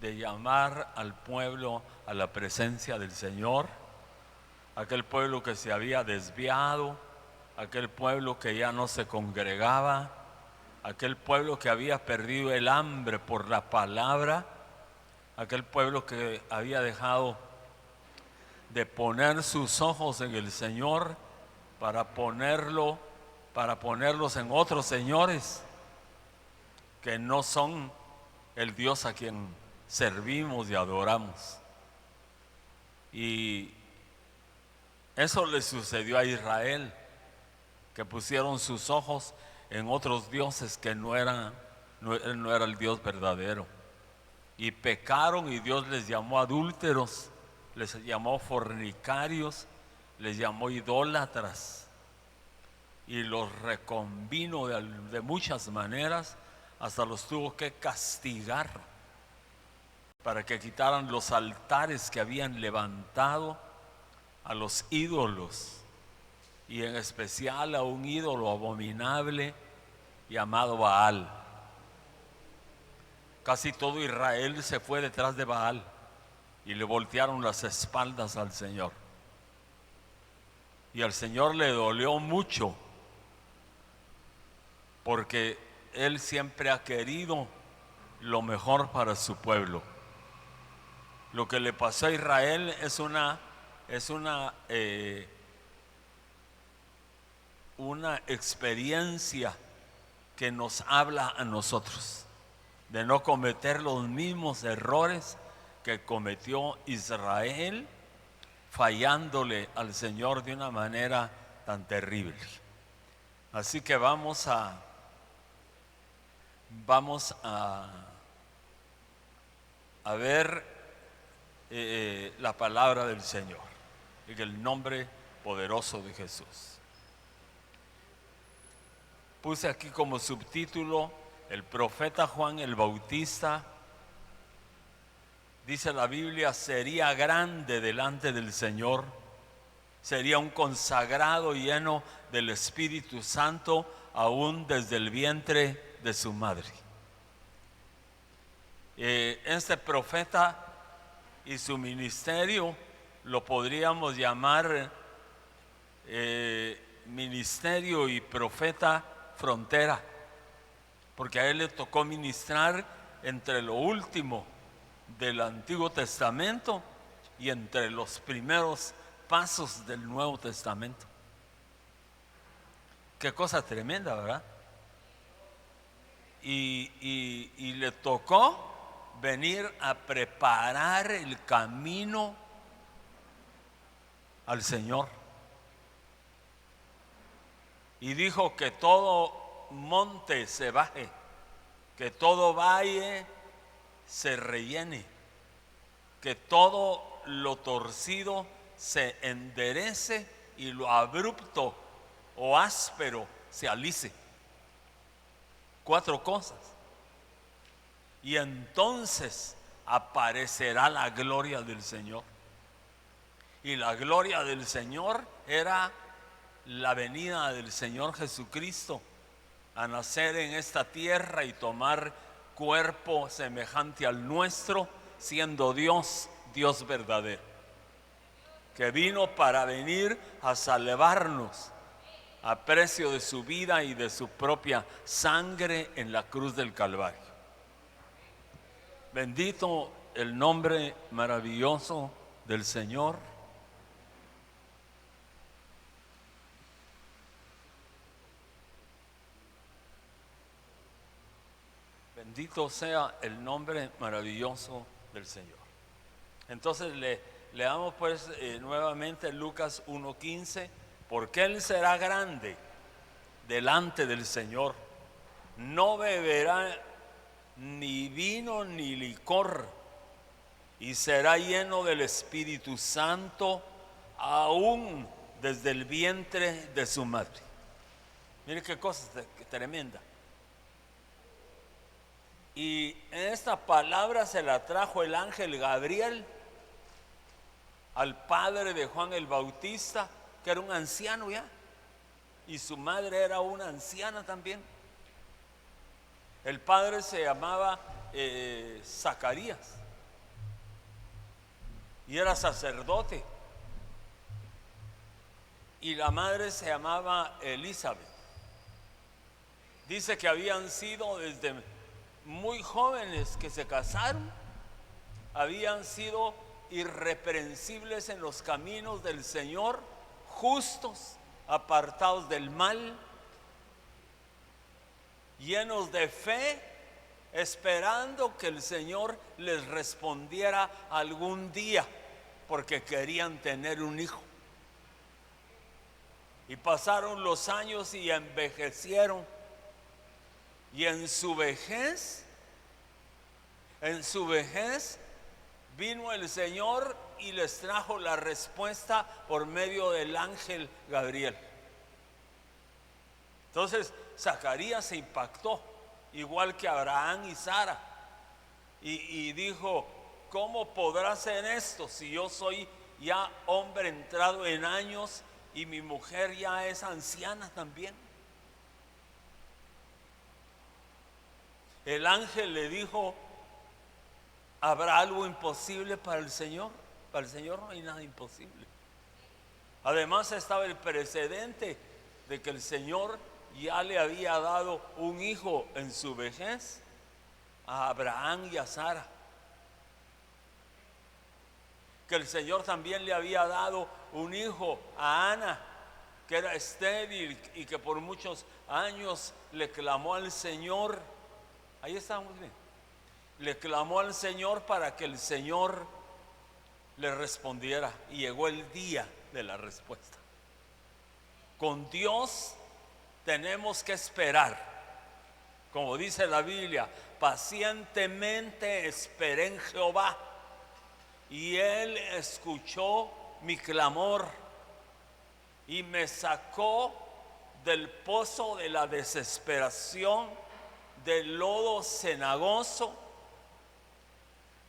de llamar al pueblo a la presencia del Señor, aquel pueblo que se había desviado, aquel pueblo que ya no se congregaba, aquel pueblo que había perdido el hambre por la palabra, aquel pueblo que había dejado de poner sus ojos en el Señor para ponerlos en otros señores que no son el Dios a quien servimos y adoramos. Y eso le sucedió a Israel, que pusieron sus ojos en otros dioses que no era el Dios verdadero. Y pecaron y Dios les llamó adúlteros, les llamó fornicarios, les llamó idólatras. Y los reconvino de muchas maneras, hasta los tuvo que castigar para que quitaran los altares que habían levantado a los ídolos, y en especial a un ídolo abominable llamado Baal. Casi todo Israel se fue detrás de Baal y le voltearon las espaldas al Señor. Y al Señor le dolió mucho, porque Él siempre ha querido lo mejor para su pueblo. Lo que le pasó a Israel es una experiencia que nos habla a nosotros de no cometer los mismos errores que cometió Israel, fallándole al Señor de una manera tan terrible. Así que vamos a ver la palabra del Señor en el nombre poderoso de Jesús. Puse aquí como subtítulo: el profeta Juan el Bautista, dice la Biblia, sería grande delante del Señor, sería un consagrado lleno del Espíritu Santo aún desde el vientre de su madre. Este profeta y su ministerio lo podríamos llamar ministerio y profeta frontera, porque a él le tocó ministrar entre lo último del Antiguo Testamento y entre los primeros pasos del Nuevo Testamento. Qué cosa tremenda, ¿verdad? Y le tocó venir a preparar el camino al Señor. Y dijo que todo monte se baje, que todo valle se rellene, que todo lo torcido se enderece y lo abrupto o áspero se alice. 4 cosas. Y entonces aparecerá la gloria del Señor. Y la gloria del Señor era la venida del Señor Jesucristo a nacer en esta tierra y tomar cuerpo semejante al nuestro, siendo Dios, Dios verdadero, que vino para venir a salvarnos a precio de su vida y de su propia sangre en la cruz del Calvario. Bendito el nombre maravilloso del Señor. Bendito sea el nombre maravilloso del Señor. Entonces leamos pues nuevamente Lucas 1:15. Porque Él será grande delante del Señor, no beberá ni vino ni licor, y será lleno del Espíritu Santo aún desde el vientre de su madre. Mire qué cosa tremenda. Y esta palabra se la trajo el ángel Gabriel al padre de Juan el Bautista, que era un anciano ya, y su madre era una anciana también. El padre se llamaba Zacarías, y era sacerdote. Y la madre se llamaba Elizabeth. Dice que habían sido desde muy jóvenes que se casaron, habían sido irreprensibles en los caminos del Señor, justos, apartados del mal, llenos de fe, esperando que el Señor les respondiera algún día, porque querían tener un hijo. Y pasaron los años y envejecieron. Y en su vejez vino el Señor y les trajo la respuesta por medio del ángel Gabriel. Entonces Zacarías se impactó, igual que Abraham y Sara, y dijo: ¿cómo podrá ser esto si yo soy ya hombre entrado en años y mi mujer ya es anciana también? El ángel le dijo: ¿habrá algo imposible para el Señor? Para el Señor no hay nada imposible. Además estaba el precedente de que el Señor ya le había dado un hijo en su vejez a Abraham y a Sara. Que el Señor también le había dado un hijo a Ana, que era estéril y que por muchos años le clamó al Señor. Ahí estamos bien. Le clamó al Señor para que el Señor le respondiera, y llegó el día de la respuesta. Con Dios tenemos que esperar. Como dice la Biblia: pacientemente esperé en Jehová, y Él escuchó mi clamor y me sacó del pozo de la desesperación, del lodo cenagoso,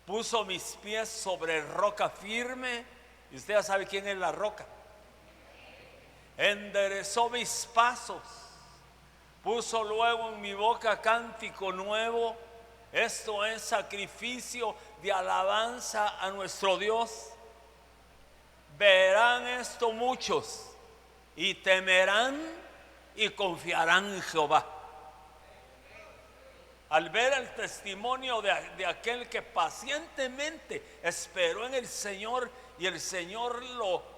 puso mis pies sobre roca firme. Y usted ya sabe quién es la roca. Enderezó mis pasos, puso luego en mi boca cántico nuevo, esto es sacrificio de alabanza a nuestro Dios. Verán esto muchos y temerán y confiarán en Jehová. Al ver el testimonio de aquel que pacientemente esperó en el Señor, y el Señor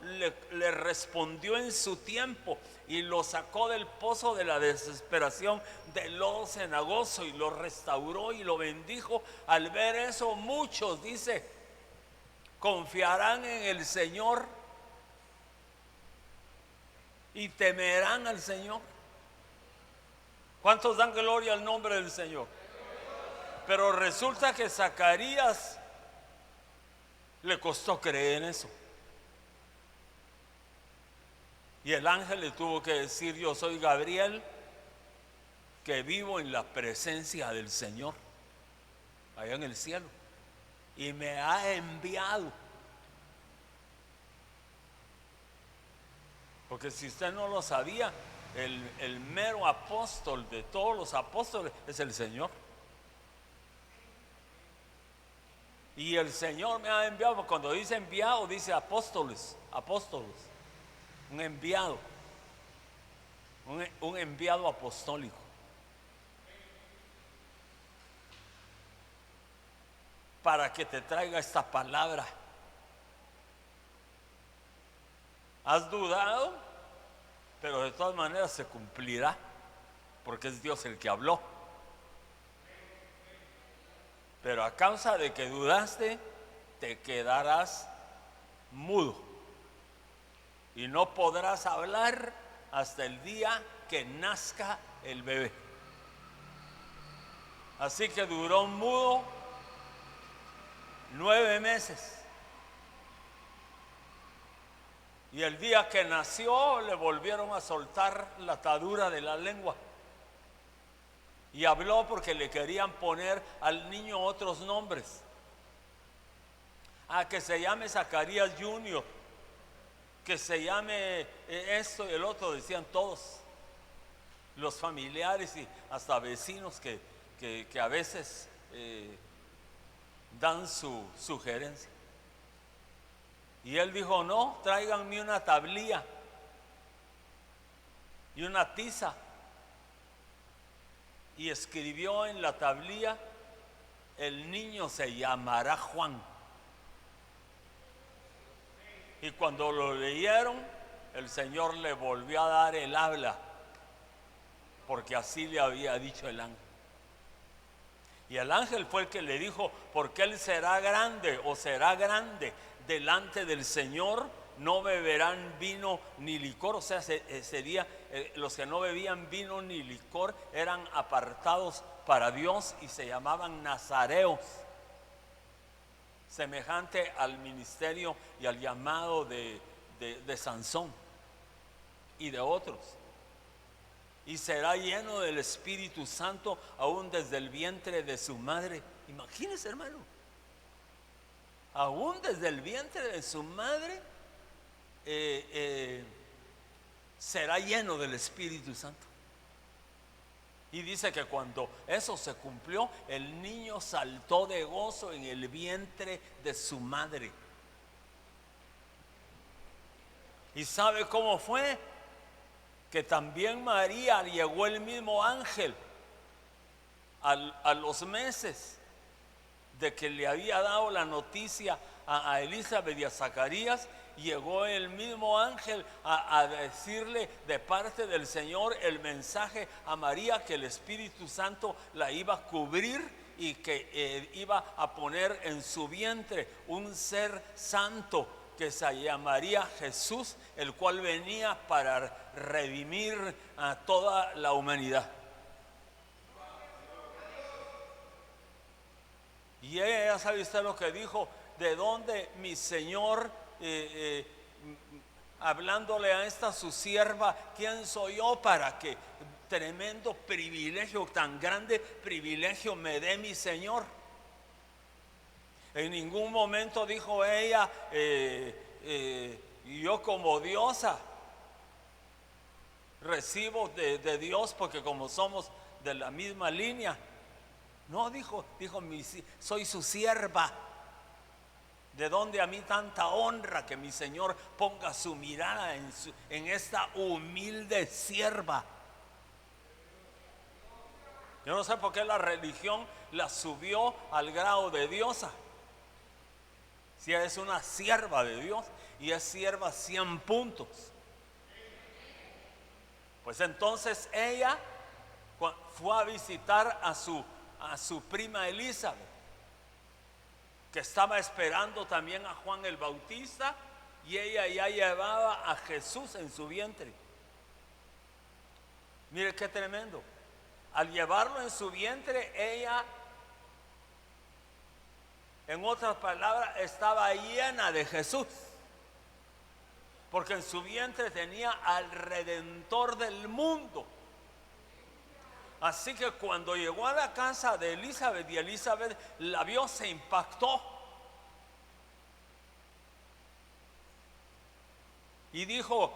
le respondió en su tiempo y lo sacó del pozo de la desesperación, del lodo cenagoso, y lo restauró y lo bendijo. Al ver eso, muchos, dice, confiarán en el Señor y temerán al Señor. ¿Cuántos dan gloria al nombre del Señor? Pero resulta que Zacarías le costó creer en eso. Y el ángel le tuvo que decir: yo soy Gabriel, que vivo en la presencia del Señor, allá en el cielo, y me ha enviado. Porque si usted no lo sabía, el mero apóstol de todos los apóstoles es el Señor. Y el Señor me ha enviado. Cuando dice enviado, dice apóstoles. Un enviado. Un enviado apostólico. Para que te traiga esta palabra. ¿Has dudado? Pero de todas maneras se cumplirá, porque es Dios el que habló. Pero a causa de que dudaste, te quedarás mudo y no podrás hablar hasta el día que nazca el bebé. Así que duró mudo 9 meses. Y el día que nació le volvieron a soltar la atadura de la lengua. Y habló porque le querían poner al niño otros nombres. Que se llame Zacarías Junior, que se llame esto y el otro, decían todos los familiares y hasta vecinos que a veces dan su sugerencia. Y él dijo: no, tráiganme una tablilla y una tiza. Y escribió en la tablilla: el niño se llamará Juan. Y cuando lo leyeron, el Señor le volvió a dar el habla, porque así le había dicho el ángel. Y el ángel fue el que le dijo: porque él será grande o será grande delante del Señor, no beberán vino ni licor. O sea, sería los que no bebían vino ni licor eran apartados para Dios y se llamaban nazareos, semejante al ministerio y al llamado de Sansón y de otros. Y será lleno del Espíritu Santo aún desde el vientre de su madre. Imagínense, hermano, aún desde el vientre de su madre será lleno del Espíritu Santo. Y dice que cuando eso se cumplió, el niño saltó de gozo en el vientre de su madre. ¿Y sabe cómo fue? Que también María, llegó el mismo ángel a los meses de que le había dado la noticia a Elizabeth y a Zacarías. Llegó el mismo ángel a decirle de parte del Señor el mensaje a María, que el Espíritu Santo la iba a cubrir y que iba a poner en su vientre un ser santo que se llamaría Jesús, el cual venía para redimir a toda la humanidad. Y ella, ¿sabe usted lo que dijo? De dónde mi Señor, hablándole a esta su sierva: ¿quién soy yo para que tremendo privilegio, tan grande privilegio me dé mi Señor? En ningún momento dijo ella: yo como diosa recibo de Dios porque como somos de la misma línea. No, dijo, soy su sierva. ¿De dónde a mí tanta honra que mi Señor ponga su mirada en esta humilde sierva? Yo no sé por qué la religión la subió al grado de diosa. Si es una sierva de Dios y es sierva 100 puntos. Pues entonces ella fue a visitar a su prima Elizabeth, que estaba esperando también a Juan el Bautista, y ella ya llevaba a Jesús en su vientre. Mire qué tremendo. Al llevarlo en su vientre, ella, en otras palabras, estaba llena de Jesús, porque en su vientre tenía al Redentor del mundo. Así que cuando llegó a la casa de Elizabeth y Elizabeth la vio, se impactó y dijo,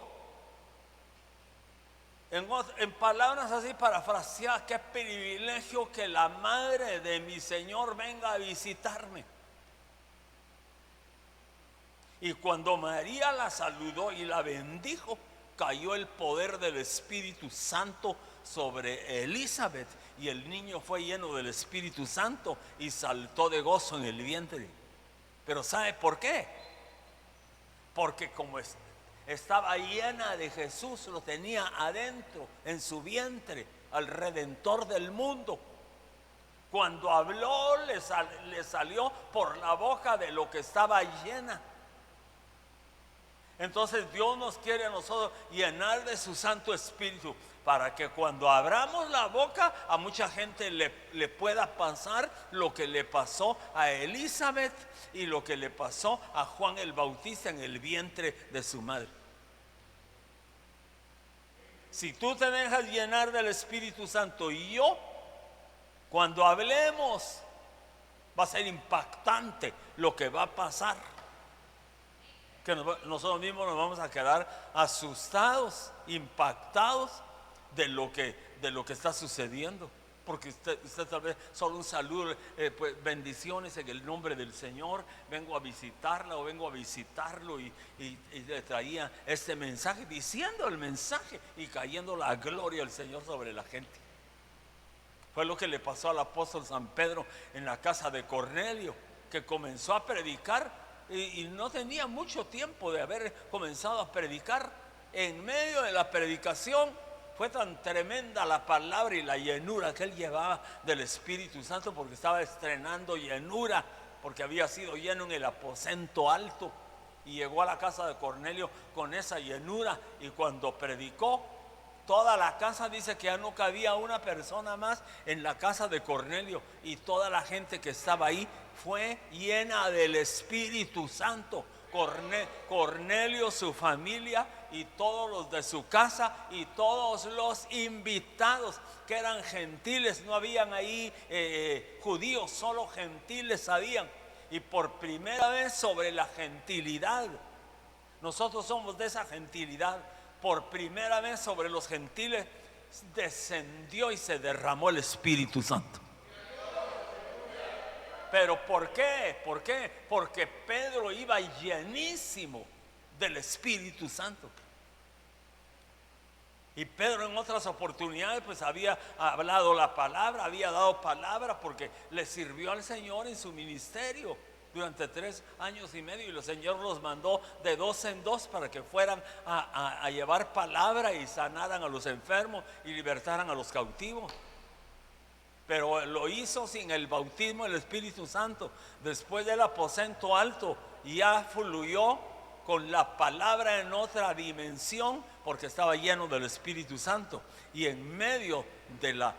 en palabras así parafraseadas: qué privilegio que la madre de mi Señor venga a visitarme. Y cuando María la saludó y la bendijo, cayó el poder del Espíritu Santo sobre Elizabeth, y el niño fue lleno del Espíritu Santo y saltó de gozo en el vientre. Pero ¿sabe por qué? Porque como estaba llena de Jesús, lo tenía adentro en su vientre, al Redentor del mundo. Cuando habló, le salió por la boca de lo que estaba llena. Entonces Dios nos quiere a nosotros llenar de su Santo Espíritu, para que cuando abramos la boca a mucha gente le pueda pasar lo que le pasó a Elizabeth y lo que le pasó a Juan el Bautista en el vientre de su madre. Si tú te dejas llenar del Espíritu Santo, y yo, cuando hablemos, va a ser impactante lo que va a pasar, que nosotros mismos nos vamos a quedar asustados, impactados de lo que está sucediendo. porque usted tal vez solo un saludo, pues bendiciones en el nombre del Señor, vengo a visitarla o vengo a visitarlo, y le traía este mensaje, diciendo el mensaje y cayendo la gloria del Señor sobre la gente. Fue lo que le pasó al apóstol San Pedro en la casa de Cornelio, que comenzó a predicar y no tenía mucho tiempo de haber comenzado a predicar. En medio de la predicación fue tan tremenda la palabra y la llenura que él llevaba del Espíritu Santo, porque estaba estrenando llenura, porque había sido lleno en el aposento alto, y llegó a la casa de Cornelio con esa llenura, y cuando predicó, toda la casa, dice que ya no cabía una persona más en la casa de Cornelio, y toda la gente que estaba ahí fue llena del Espíritu Santo. Cornelio, su familia y todos los de su casa y todos los invitados, que eran gentiles, no habían ahí judíos, solo gentiles habían. Y por primera vez sobre la gentilidad, nosotros somos de esa gentilidad, por primera vez sobre los gentiles descendió y se derramó el Espíritu Santo. ¿Pero por qué? ¿Por qué? Porque Pedro iba llenísimo del Espíritu Santo. Y Pedro en otras oportunidades pues había hablado la palabra, había dado palabra, porque le sirvió al Señor en su ministerio durante 3 años y medio, y el Señor los mandó de 2 en 2 para que fueran a llevar palabra y sanaran a los enfermos y libertaran a los cautivos. Pero lo hizo sin el bautismo del Espíritu Santo. Después del aposento alto ya fluyó con la palabra en otra dimensión, porque estaba lleno del Espíritu Santo. Y en medio de la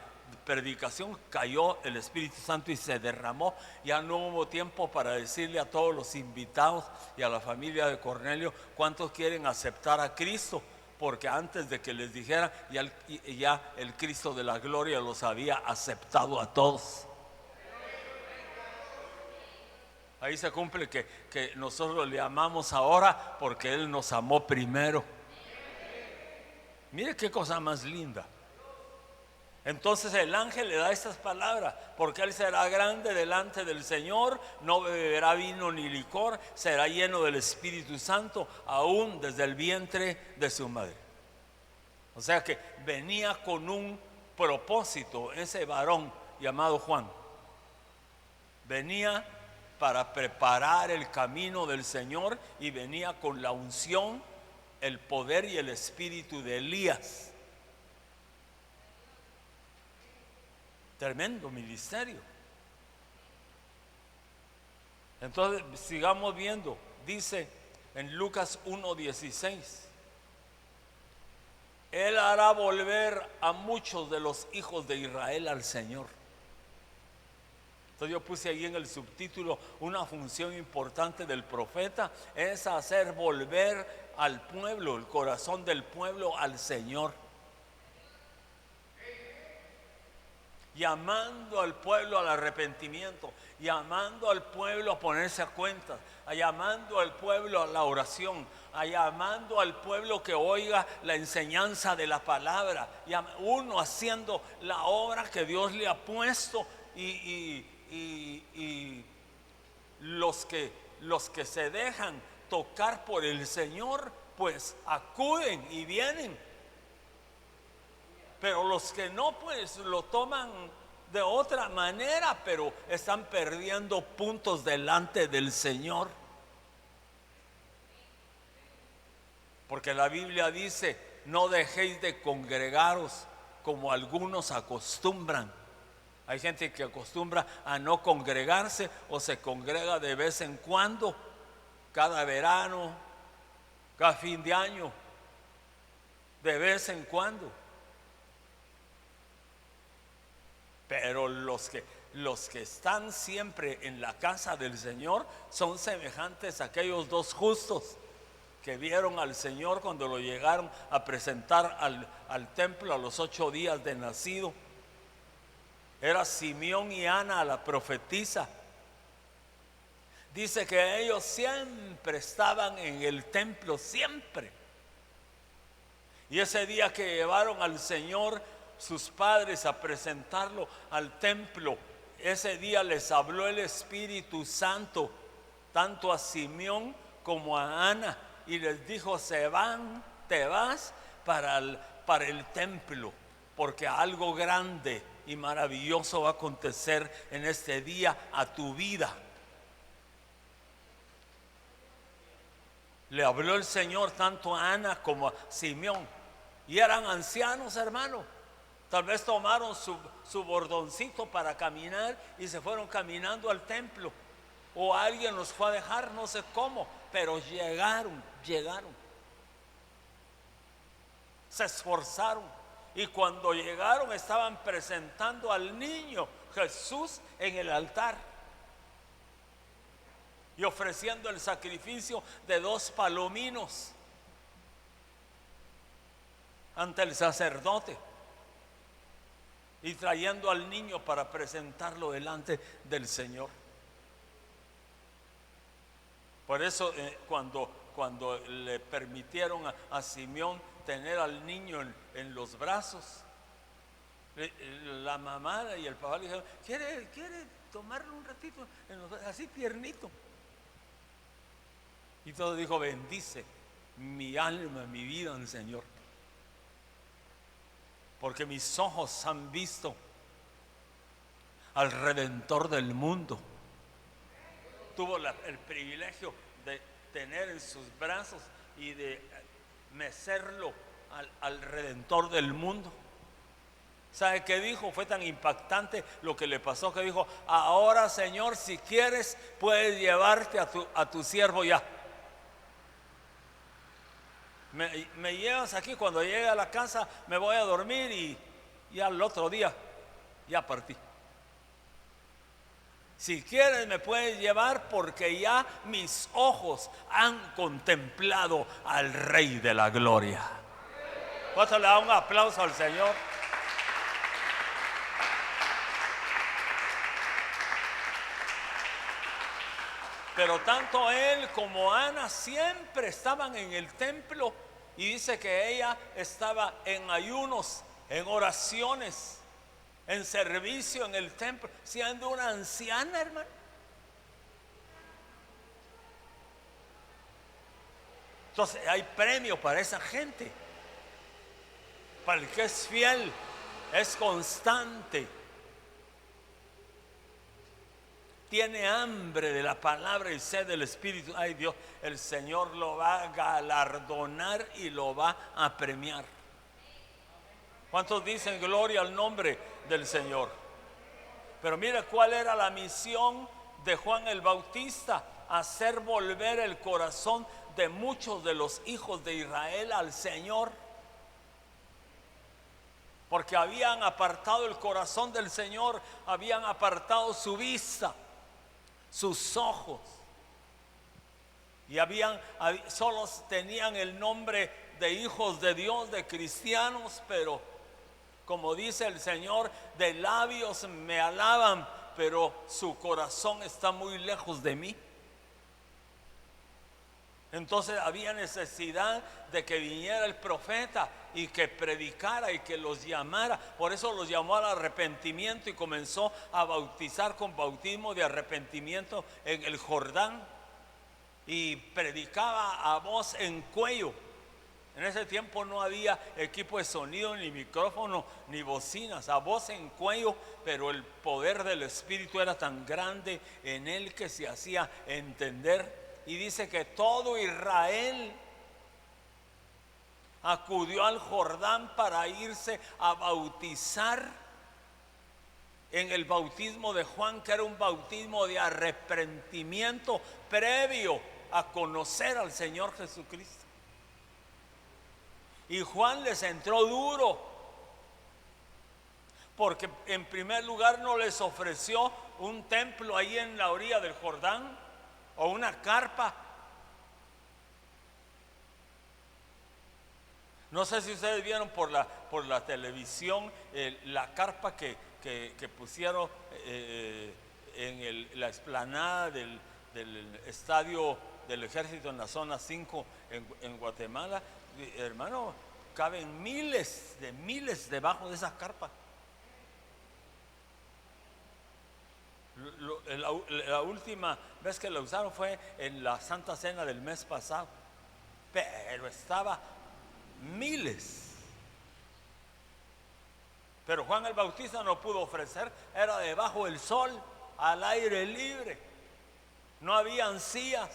predicación cayó el Espíritu Santo y se derramó. Ya no hubo tiempo para decirle a todos los invitados y a la familia de Cornelio cuántos quieren aceptar a Cristo, porque antes de que les dijera, ya el Cristo de la gloria los había aceptado a todos. Ahí se cumple que nosotros le amamos ahora porque Él nos amó primero. Mire qué cosa más linda. Entonces el ángel le da estas palabras: porque él será grande delante del Señor, no beberá vino ni licor, será lleno del Espíritu Santo, aún desde el vientre de su madre. O sea que venía con un propósito ese varón llamado Juan. Venía para preparar el camino del Señor, y venía con la unción, el poder y el espíritu de Elías. Tremendo ministerio. Entonces sigamos viendo. Dice en Lucas 1:16: Él hará volver a muchos de los hijos de Israel al Señor. Entonces yo puse ahí en el subtítulo: una función importante del profeta es hacer volver al pueblo, el corazón del pueblo, al Señor. Llamando al pueblo al arrepentimiento, llamando al pueblo a ponerse a cuentas, llamando al pueblo a la oración, llamando al pueblo que oiga la enseñanza de la palabra, uno haciendo la obra que Dios le ha puesto, y los que se dejan tocar por el Señor pues acuden y vienen. Pero los que no, pues lo toman de otra manera, pero están perdiendo puntos delante del Señor. Porque la Biblia dice: no dejéis de congregaros como algunos acostumbran. Hay gente que acostumbra a no congregarse, o se congrega de vez en cuando, cada verano, cada fin de año, de vez en cuando. Pero los que están siempre en la casa del Señor son semejantes a aquellos 2 justos que vieron al Señor cuando lo llegaron a presentar al templo a los 8 días de nacido. Era Simeón y Ana, la profetisa. Dice que ellos siempre estaban en el templo, siempre. Y ese día que llevaron al Señor sus padres a presentarlo al templo, ese día les habló el Espíritu Santo, tanto a Simeón como a Ana, y les dijo: te vas para el templo, porque algo grande y maravilloso va a acontecer en este día a tu vida. Le habló el Señor tanto a Ana como a Simeón, y eran ancianos, hermano. Tal vez tomaron su bordoncito para caminar y se fueron caminando al templo, o alguien los fue a dejar, no sé cómo, pero llegaron, se esforzaron, y cuando llegaron estaban presentando al niño Jesús en el altar y ofreciendo el sacrificio de 2 palominos ante el sacerdote, y trayendo al niño para presentarlo delante del Señor. Por eso cuando le permitieron a Simeón tener al niño en los brazos, la mamá y el papá le dijeron: ¿Quiere tomarlo un ratito? Así tiernito. Y todo dijo: bendice mi alma, mi vida al Señor, porque mis ojos han visto al Redentor del mundo. Tuvo el privilegio de tener en sus brazos y de mecerlo al Redentor del mundo. ¿Sabe qué dijo? Fue tan impactante lo que le pasó, que dijo: ahora, Señor, si quieres, puedes llevarte a tu siervo ya. Me llevas aquí, cuando llegue a la casa me voy a dormir y al otro día ya partí. Si quieres me puedes llevar, porque ya mis ojos han contemplado al Rey de la Gloria. ¿Cuánto le da un aplauso al Señor? Pero tanto él como Ana siempre estaban en el templo, y dice que ella estaba en ayunos, en oraciones, en servicio en el templo, siendo una anciana, hermano. Entonces hay premio para esa gente, para el que es fiel, es constante, tiene hambre de la palabra y sed del Espíritu. Ay, Dios, el Señor lo va a galardonar y lo va a premiar. ¿Cuántos dicen gloria al nombre del Señor? Pero mire cuál era la misión de Juan el Bautista: hacer volver el corazón de muchos de los hijos de Israel al Señor, porque habían apartado el corazón del Señor, habían apartado su vista, sus ojos, y solo tenían el nombre de hijos de Dios, de cristianos, pero como dice el Señor, de labios me alaban, pero su corazón está muy lejos de mí. Entonces había necesidad de que viniera el profeta y que predicara y que los llamara. Por eso los llamó al arrepentimiento y comenzó a bautizar con bautismo de arrepentimiento en el Jordán, y predicaba a voz en cuello. En ese tiempo no había equipo de sonido, ni micrófono, ni bocinas, a voz en cuello, pero el poder del Espíritu era tan grande en él que se hacía entender. Y dice que todo Israel acudió al Jordán para irse a bautizar en el bautismo de Juan, que era un bautismo de arrepentimiento previo a conocer al Señor Jesucristo. Y Juan les entró duro, porque en primer lugar no les ofreció un templo ahí en la orilla del Jordán, o una carpa. No sé si ustedes vieron por la televisión la carpa que pusieron en la explanada del estadio del Ejército en la zona 5 en Guatemala. Hermano, caben miles de miles debajo de esa carpa. La última vez que la usaron fue en la Santa Cena del mes pasado, pero estaba miles. Pero Juan el Bautista no pudo ofrecer, era debajo del sol, al aire libre, no habían sillas.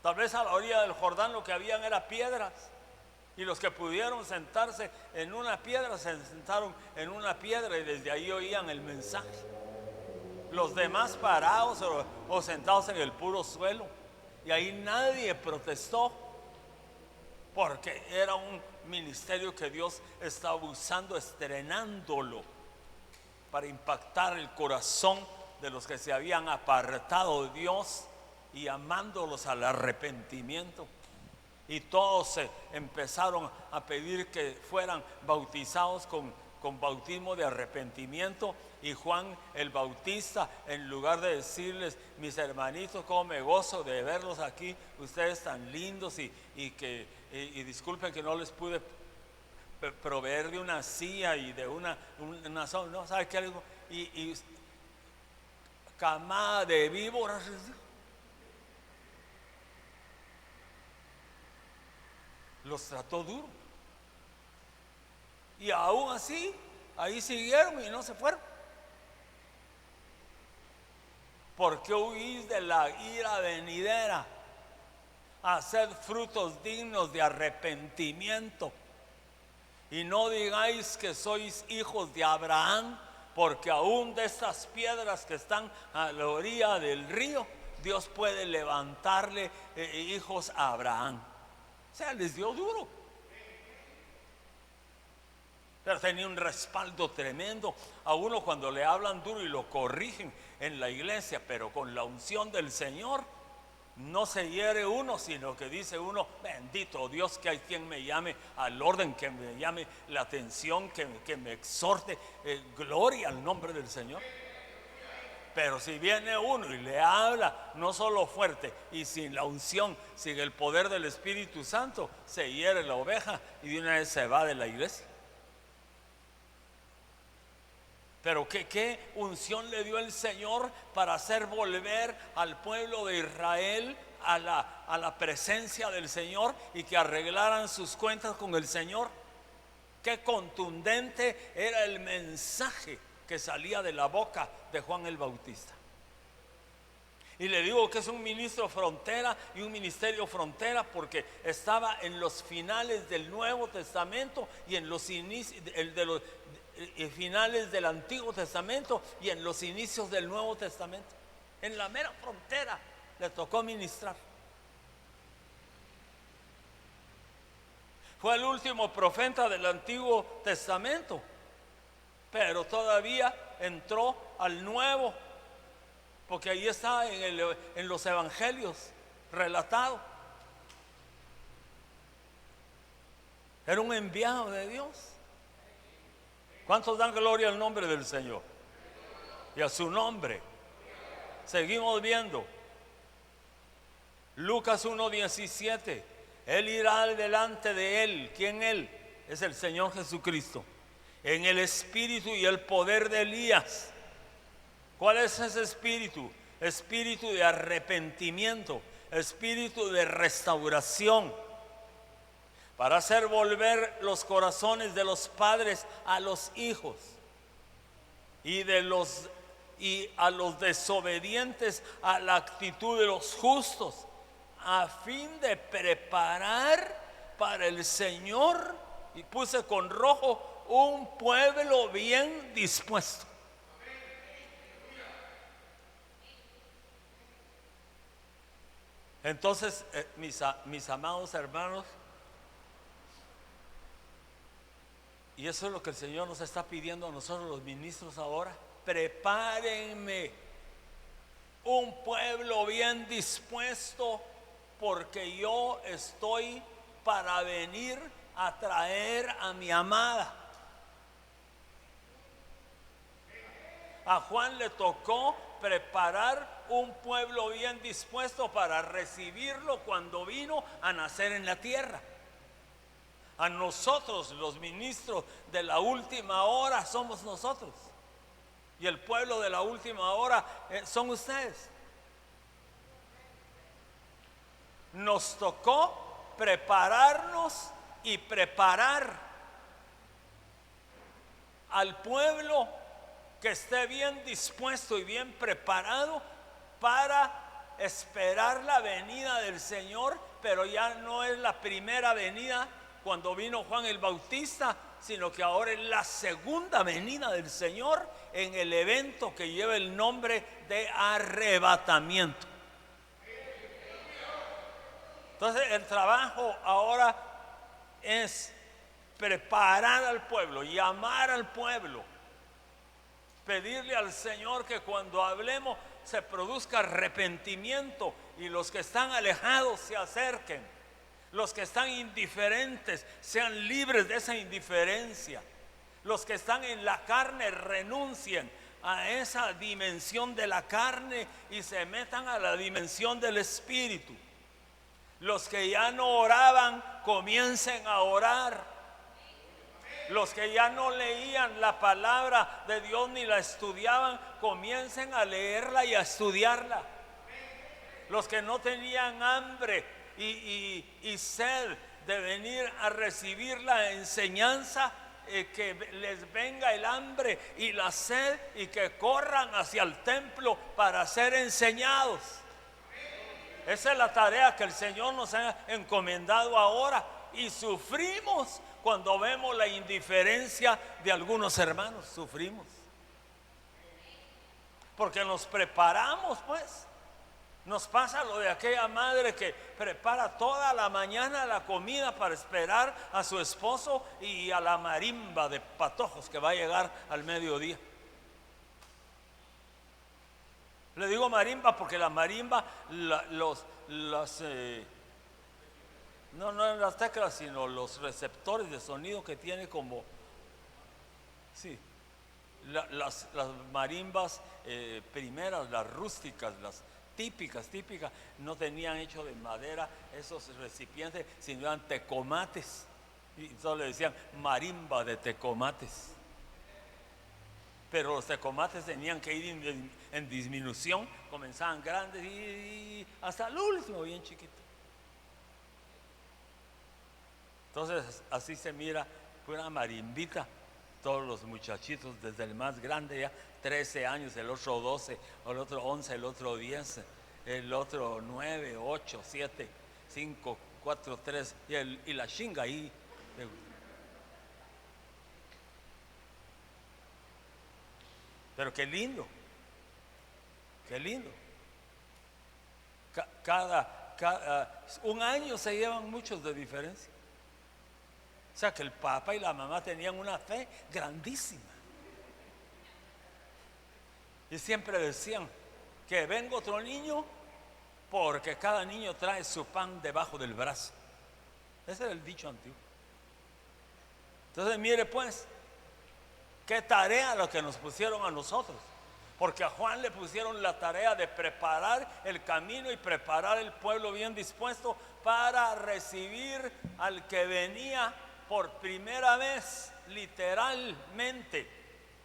Tal vez a la orilla del Jordán lo que habían era piedras, y los que pudieron sentarse en una piedra se sentaron en una piedra y desde ahí oían el mensaje. Los demás parados o sentados en el puro suelo, y ahí nadie protestó, porque era un ministerio que Dios estaba usando, estrenándolo para impactar el corazón de los que se habían apartado de Dios y llamándolos al arrepentimiento. Y todos se empezaron a pedir que fueran bautizados con bautismo de arrepentimiento. Y Juan el Bautista, en lugar de decirles: mis hermanitos, cómo me gozo de verlos aquí, ustedes tan lindos, y disculpen que no les pude proveer de una silla y de una no, ¿sabe qué? Y camada de víboras, los trató duro. Y aún así, ahí siguieron y no se fueron. ¿Por qué huís de la ira venidera? Haced frutos dignos de arrepentimiento. Y no digáis que sois hijos de Abraham, porque aún de estas piedras que están a la orilla del río, Dios puede levantarle hijos a Abraham. O sea, les dio duro, pero tenía un respaldo tremendo. A uno cuando le hablan duro y lo corrigen en la iglesia, pero con la unción del Señor, no se hiere uno, sino que dice uno: bendito Dios, que hay quien me llame al orden, que me llame la atención, que me exhorte. Gloria al nombre del Señor. Pero si viene uno y le habla no solo fuerte y sin la unción, sin el poder del Espíritu Santo, se hiere la oveja y de una vez se va de la iglesia. Pero ¿qué unción le dio el Señor para hacer volver al pueblo de Israel a la presencia del Señor y que arreglaran sus cuentas con el Señor? Qué contundente era el mensaje que salía de la boca de Juan el Bautista. Y le digo que es un ministro frontera y un ministerio frontera, porque estaba en los finales del Nuevo Testamento y en los inicios de los finales del Antiguo Testamento y en los inicios del Nuevo Testamento. En la mera frontera le tocó ministrar. Fue el último profeta del Antiguo Testamento, pero todavía entró al Nuevo, porque ahí está en los evangelios relatado. Era un enviado de Dios. ¿Cuántos dan gloria al nombre del Señor y a su nombre? Seguimos viendo Lucas 1:17. Él irá delante de él. ¿Quién él? Es el Señor Jesucristo, en el espíritu y el poder de Elías. ¿Cuál es ese espíritu? Espíritu de arrepentimiento, espíritu de restauración, para hacer volver los corazones de los padres a los hijos y a los desobedientes a la actitud de los justos, a fin de preparar para el Señor, y puse con rojo, un pueblo bien dispuesto. Entonces, mis amados hermanos, y eso es lo que el Señor nos está pidiendo a nosotros los ministros ahora: prepárenme un pueblo bien dispuesto, porque yo estoy para venir a traer a mi amada. A Juan le tocó preparar un pueblo bien dispuesto para recibirlo cuando vino a nacer en la tierra. A nosotros, los ministros de la última hora, somos nosotros. Y el pueblo de la última hora son ustedes. Nos tocó prepararnos y preparar al pueblo que esté bien dispuesto y bien preparado para esperar la venida del Señor, pero ya no es la primera venida cuando vino Juan el Bautista, sino que ahora es la segunda venida del Señor en el evento que lleva el nombre de arrebatamiento. Entonces el trabajo ahora es preparar al pueblo, llamar al pueblo, pedirle al Señor que cuando hablemos se produzca arrepentimiento y los que están alejados se acerquen, los que están indiferentes sean libres de esa indiferencia, los que están en la carne renuncien a esa dimensión de la carne y se metan a la dimensión del espíritu. Los que ya no oraban comiencen a orar. Los que ya no leían la palabra de Dios ni la estudiaban, comiencen a leerla y a estudiarla. Los que no tenían hambre y sed de venir a recibir la enseñanza, que les venga el hambre y la sed y que corran hacia el templo para ser enseñados. Esa es la tarea que el Señor nos ha encomendado ahora, y sufrimos cuando vemos la indiferencia de algunos hermanos. Sufrimos porque nos preparamos, pues. Nos pasa lo de aquella madre que prepara toda la mañana la comida para esperar a su esposo y a la marimba de patojos que va a llegar al mediodía. Le digo marimba porque la marimba, no las teclas, sino los receptores de sonido que tiene como, sí, las marimbas primeras, las rústicas, las típicas, no tenían hecho de madera esos recipientes, sino eran tecomates, y entonces le decían marimba de tecomates. Pero los tecomates tenían que ir en disminución, comenzaban grandes y hasta el último bien chiquito. Entonces así se mira una marimbita, todos los muchachitos, desde el más grande ya 13 años, el otro 12, el otro 11, el otro 10, el otro 9, 8, 7, 5, 4, 3 y la chinga ahí. Pero qué lindo, qué lindo. Un año se llevan muchos de diferencia. O sea que el papá y la mamá tenían una fe grandísima. Y siempre decían que venga otro niño porque cada niño trae su pan debajo del brazo. Ese era el dicho antiguo. Entonces mire pues, qué tarea lo que nos pusieron a nosotros. Porque a Juan le pusieron la tarea de preparar el camino y preparar el pueblo bien dispuesto para recibir al que venía por primera vez, literalmente,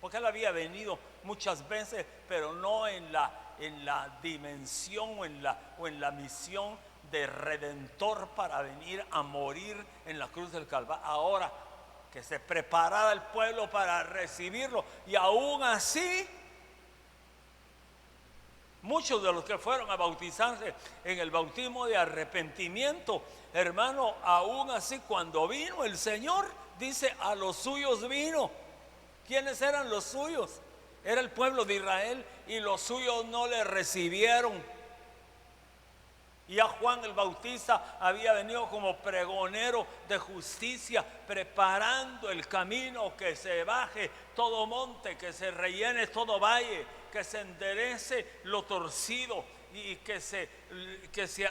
porque él había venido muchas veces, pero no en la dimensión o en la misión de redentor para venir a morir en la cruz del Calvario. Ahora que se preparara el pueblo para recibirlo, y aún así muchos de los que fueron a bautizarse en el bautismo de arrepentimiento, hermano, aún así cuando vino el Señor, dice, a los suyos vino. ¿Quiénes eran los suyos? Era el pueblo de Israel, y los suyos no le recibieron. Ya Juan el Bautista había venido como pregonero de justicia, preparando el camino, que se baje todo monte, que se rellene todo valle, que se enderece lo torcido y que se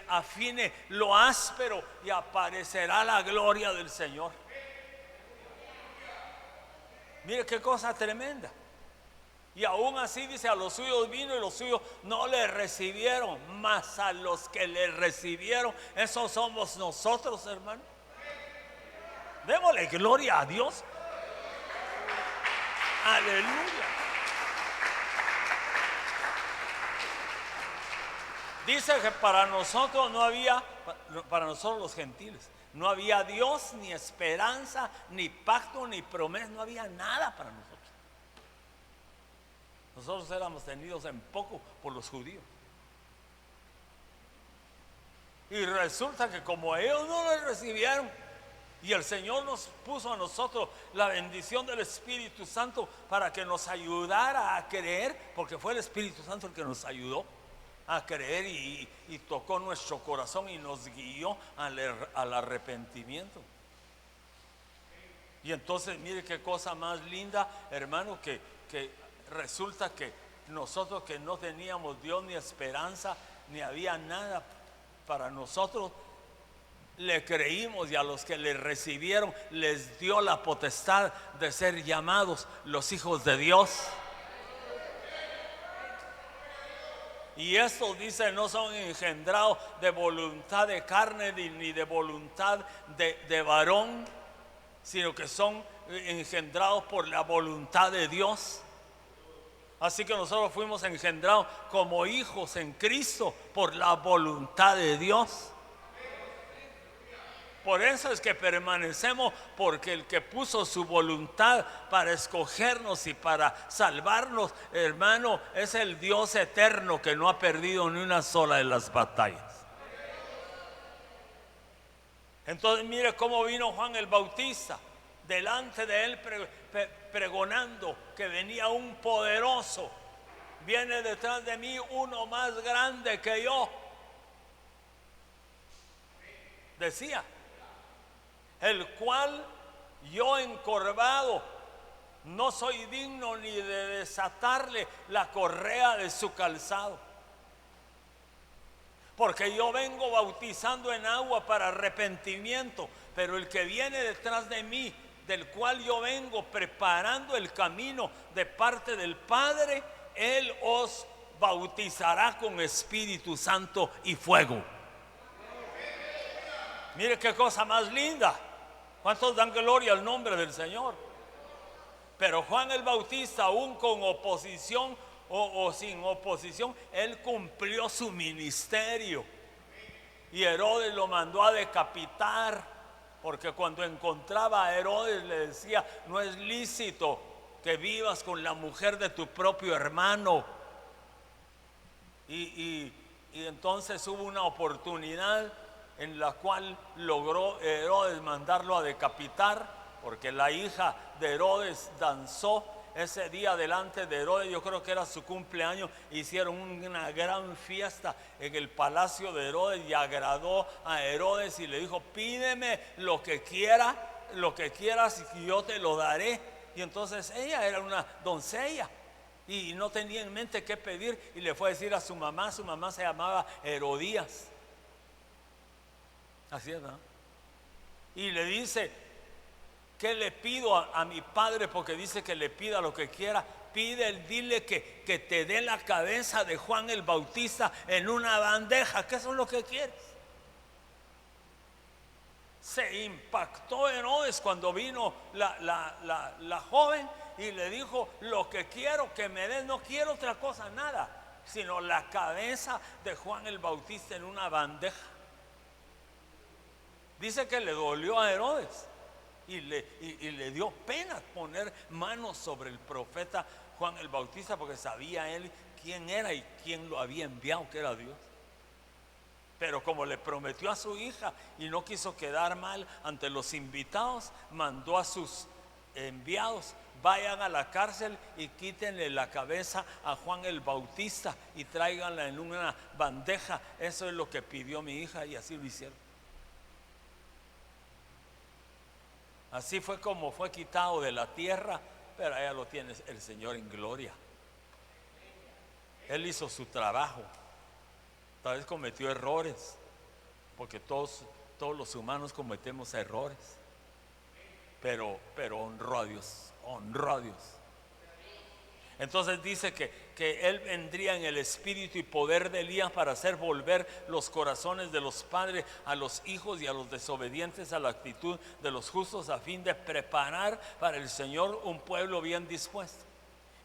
afine lo áspero, y aparecerá la gloria del Señor. Mire qué cosa tremenda. Y aún así dice, a los suyos vino y los suyos no le recibieron, mas a los que le recibieron, esos somos nosotros, hermano. Démosle gloria a Dios. Aleluya. Dice que para nosotros no había, para nosotros los gentiles, no había Dios, ni esperanza, ni pacto, ni promesa, no había nada para nosotros. Nosotros éramos tenidos en poco por los judíos. Y resulta que como ellos no lo recibieron, y el Señor nos puso a nosotros la bendición del Espíritu Santo para que nos ayudara a creer, porque fue el Espíritu Santo el que nos ayudó a creer y tocó nuestro corazón y nos guió al arrepentimiento. Y entonces mire qué cosa más linda, hermano, que resulta que nosotros que no teníamos Dios ni esperanza, ni había nada para nosotros, le creímos, y a los que le recibieron les dio la potestad de ser llamados los hijos de Dios. Y estos, dice, no son engendrados de voluntad de carne ni de voluntad de varón, sino que son engendrados por la voluntad de Dios. Así que nosotros fuimos engendrados como hijos en Cristo por la voluntad de Dios. Por eso es que permanecemos, porque el que puso su voluntad para escogernos y para salvarnos, hermano, es el Dios eterno que no ha perdido ni una sola de las batallas. Entonces mire cómo vino Juan el Bautista delante de él pregonando que venía un poderoso. Viene detrás de mí uno más grande que yo, decía, el cual yo encorvado no soy digno ni de desatarle la correa de su calzado, porque yo vengo bautizando en agua para arrepentimiento, pero el que viene detrás de mí, del cual yo vengo preparando el camino de parte del Padre, Él os bautizará con Espíritu Santo y fuego. Mire qué cosa más linda. ¿Cuántos dan gloria al nombre del Señor? Pero Juan el Bautista, aún con oposición o sin oposición, él cumplió su ministerio. Y Herodes lo mandó a decapitar, porque cuando encontraba a Herodes le decía: no es lícito que vivas con la mujer de tu propio hermano. Y entonces hubo una oportunidad en la cual logró Herodes mandarlo a decapitar, porque la hija de Herodes danzó ese día delante de Herodes. Yo creo que era su cumpleaños. Hicieron una gran fiesta en el palacio de Herodes y agradó a Herodes y le dijo: pídeme lo que quieras y yo te lo daré. Y entonces ella era una doncella y no tenía en mente qué pedir, y le fue a decir a su mamá se llamaba Herodías. Así es, ¿no? Y le dice: ¿qué le pido a mi padre? Porque dice que le pida lo que quiera. Dile que te dé la cabeza de Juan el Bautista en una bandeja. ¿Qué es lo que quieres? Se impactó Herodes cuando vino la joven y le dijo: lo que quiero que me des, no quiero otra cosa, nada, sino la cabeza de Juan el Bautista en una bandeja. Dice que le dolió a Herodes y le dio pena poner manos sobre el profeta Juan el Bautista, porque sabía él quién era y quién lo había enviado, que era Dios. Pero como le prometió a su hija y no quiso quedar mal ante los invitados, mandó a sus enviados: vayan a la cárcel y quítenle la cabeza a Juan el Bautista y tráiganla en una bandeja. Eso es lo que pidió mi hija, y así lo hicieron. Así fue como fue quitado de la tierra, pero allá lo tiene el Señor en gloria. Él hizo su trabajo. Tal vez cometió errores, porque todos los humanos cometemos errores, pero honró a Dios, honró a Dios. Entonces dice que que él vendría en el espíritu y poder de Elías para hacer volver los corazones de los padres a los hijos y a los desobedientes a la actitud de los justos, a fin de preparar para el Señor un pueblo bien dispuesto.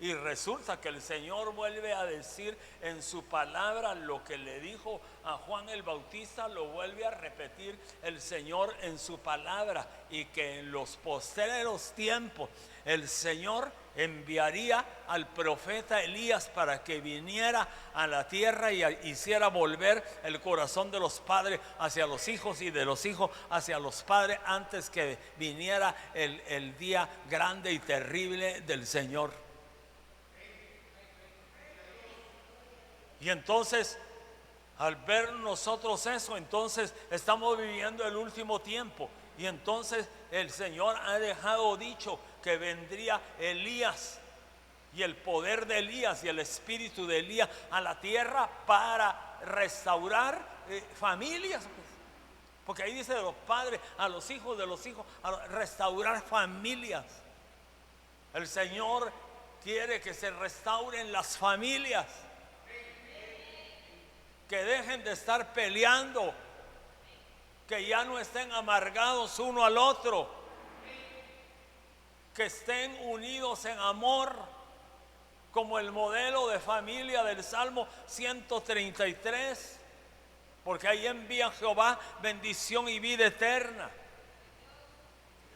Y resulta que el Señor vuelve a decir en su palabra lo que le dijo a Juan el Bautista, lo vuelve a repetir el Señor en su palabra, y que en los postreros tiempos el Señor enviaría al profeta Elías para que viniera a la tierra y hiciera volver el corazón de los padres hacia los hijos y de los hijos hacia los padres, antes que viniera el día grande y terrible del Señor. Y entonces, al ver nosotros eso, entonces estamos viviendo el último tiempo. Y entonces el Señor ha dejado dicho que vendría Elías, y el poder de Elías y el espíritu de Elías a la tierra para restaurar familias. Porque ahí dice de los padres a los hijos, de los hijos a restaurar familias. El Señor quiere que se restauren las familias, que dejen de estar peleando, que ya no estén amargados uno al otro, que estén unidos en amor, como el modelo de familia del Salmo 133, porque ahí envía Jehová bendición y vida eterna.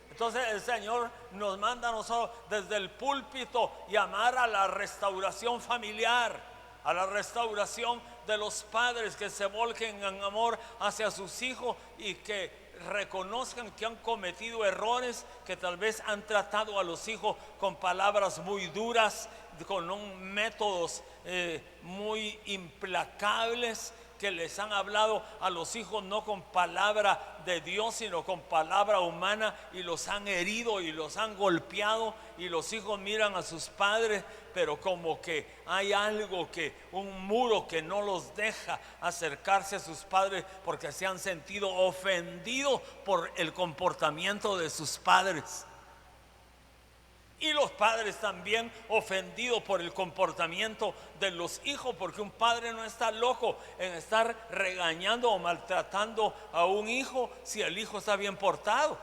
Entonces el Señor nos manda a nosotros desde el púlpito llamar a la restauración familiar, a la restauración de los padres, que se volquen en amor hacia sus hijos y que reconozcan que han cometido errores, que tal vez han tratado a los hijos con palabras muy duras, con métodos muy implacables, que les han hablado a los hijos no con palabra de Dios, sino con palabra humana, y los han herido y los han golpeado, y los hijos miran a sus padres, pero como que hay algo, un muro que no los deja acercarse a sus padres, porque se han sentido ofendidos por el comportamiento de sus padres. Y los padres también ofendidos por el comportamiento de los hijos, porque un padre no está loco en estar regañando o maltratando a un hijo si el hijo está bien portado.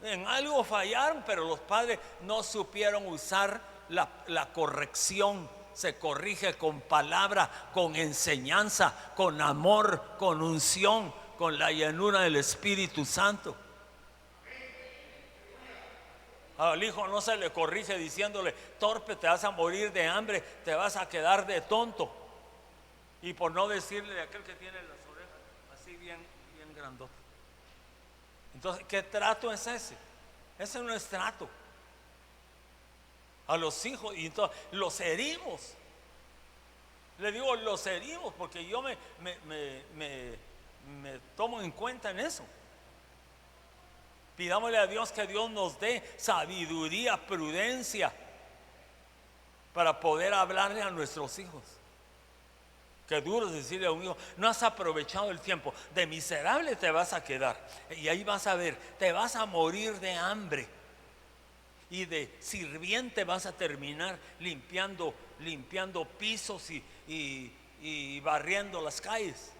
En algo fallaron, pero los padres no supieron usar la corrección. Se corrige con palabra, con enseñanza, con amor, con unción, con la llenura del Espíritu Santo. Al hijo no se le corrige diciéndole: torpe, te vas a morir de hambre, te vas a quedar de tonto. Y por no decirle de aquel que tiene las orejas así bien grandotas. Entonces, ¿qué trato es ese? Ese no es trato a los hijos. Y entonces los herimos. Le digo los herimos porque yo me tomo en cuenta en eso. Pidámosle a Dios que Dios nos dé sabiduría, prudencia, para poder hablarle a nuestros hijos. Qué duro es decirle a un hijo: no has aprovechado el tiempo, de miserable te vas a quedar. Y ahí vas a ver, te vas a morir de hambre. Y de sirviente vas a terminar limpiando pisos y barriendo las calles.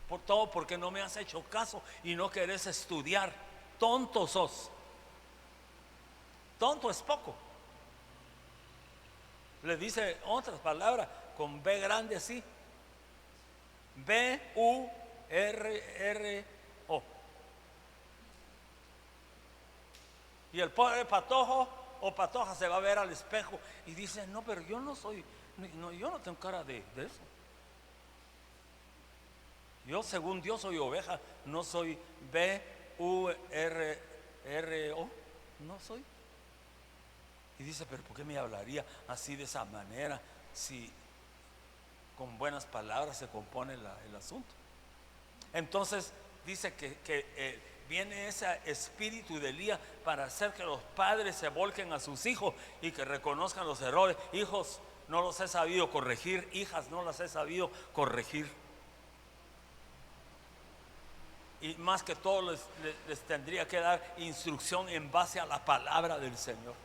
Por todo porque no me has hecho caso y no querés estudiar. Tonto sos. Tonto es poco. Le dice otras palabras con B grande así: B-U-R-R-O. Y el pobre patojo o patoja se va a ver al espejo y dice: no, pero yo no soy, yo no tengo cara de eso. Yo, según Dios, soy oveja, no soy B-U-R-R-O, no soy. Y dice: pero ¿por qué me hablaría así, de esa manera, si con buenas palabras se compone el asunto? Entonces dice que viene ese espíritu de Elías para hacer que los padres se volquen a sus hijos y que reconozcan los errores. Hijos, no los he sabido corregir; hijas, no las he sabido corregir. Y más que todo les tendría que dar instrucción en base a la palabra del Señor.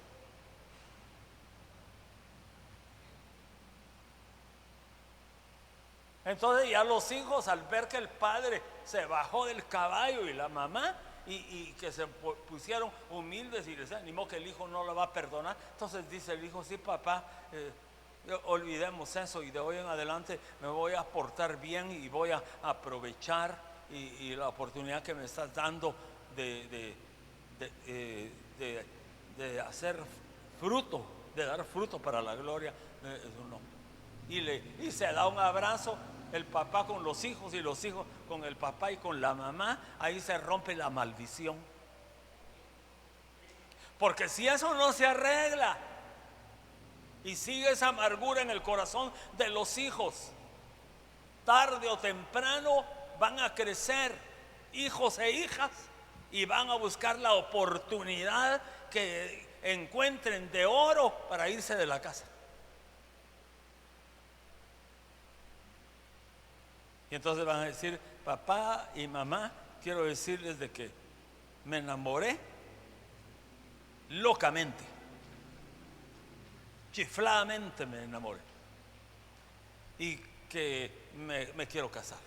Entonces ya los hijos, al ver que el padre se bajó del caballo y la mamá, y que se pusieron humildes y les animó que el hijo no lo va a perdonar, entonces dice el hijo: sí, papá, olvidemos eso, y de hoy en adelante me voy a portar bien y voy a aprovechar y la oportunidad que me estás dando de hacer fruto, de dar fruto para la gloria de su nombre. Y se da un abrazo el papá con los hijos y los hijos con el papá y con la mamá. Ahí se rompe la maldición, porque si eso no se arregla y sigue esa amargura en el corazón de los hijos, tarde o temprano van a crecer hijos e hijas y van a buscar la oportunidad que encuentren de oro para irse de la casa. Y entonces van a decir: papá y mamá, quiero decirles de que me enamoré locamente, chifladamente me enamoré, y que me quiero casar.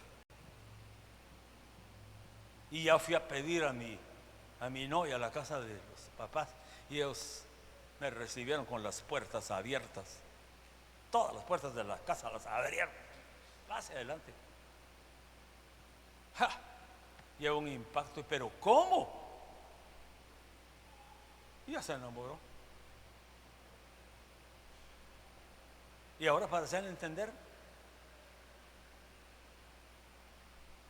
Y ya fui a pedir a mi novia a la casa de los papás, y ellos me recibieron con las puertas abiertas. Todas las puertas de la casa las abrieron. Pase adelante. ¡Ja! Lleva un impacto, pero ¿cómo? Y ya se enamoró. Y ahora, para hacerle entender: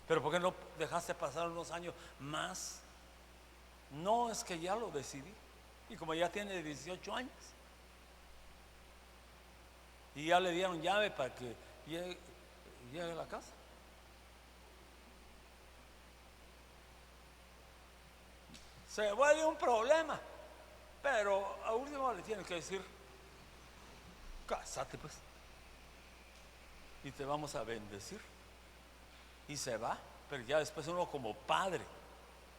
pero ¿por qué no dejaste pasar unos años más? No, es que ya lo decidí. Y como ya tiene 18 años y ya le dieron llave para que llegue a la casa. Se vuelve un problema, pero a último le tiene que decir: cásate pues, y te vamos a bendecir. Y se va. Pero ya después uno como padre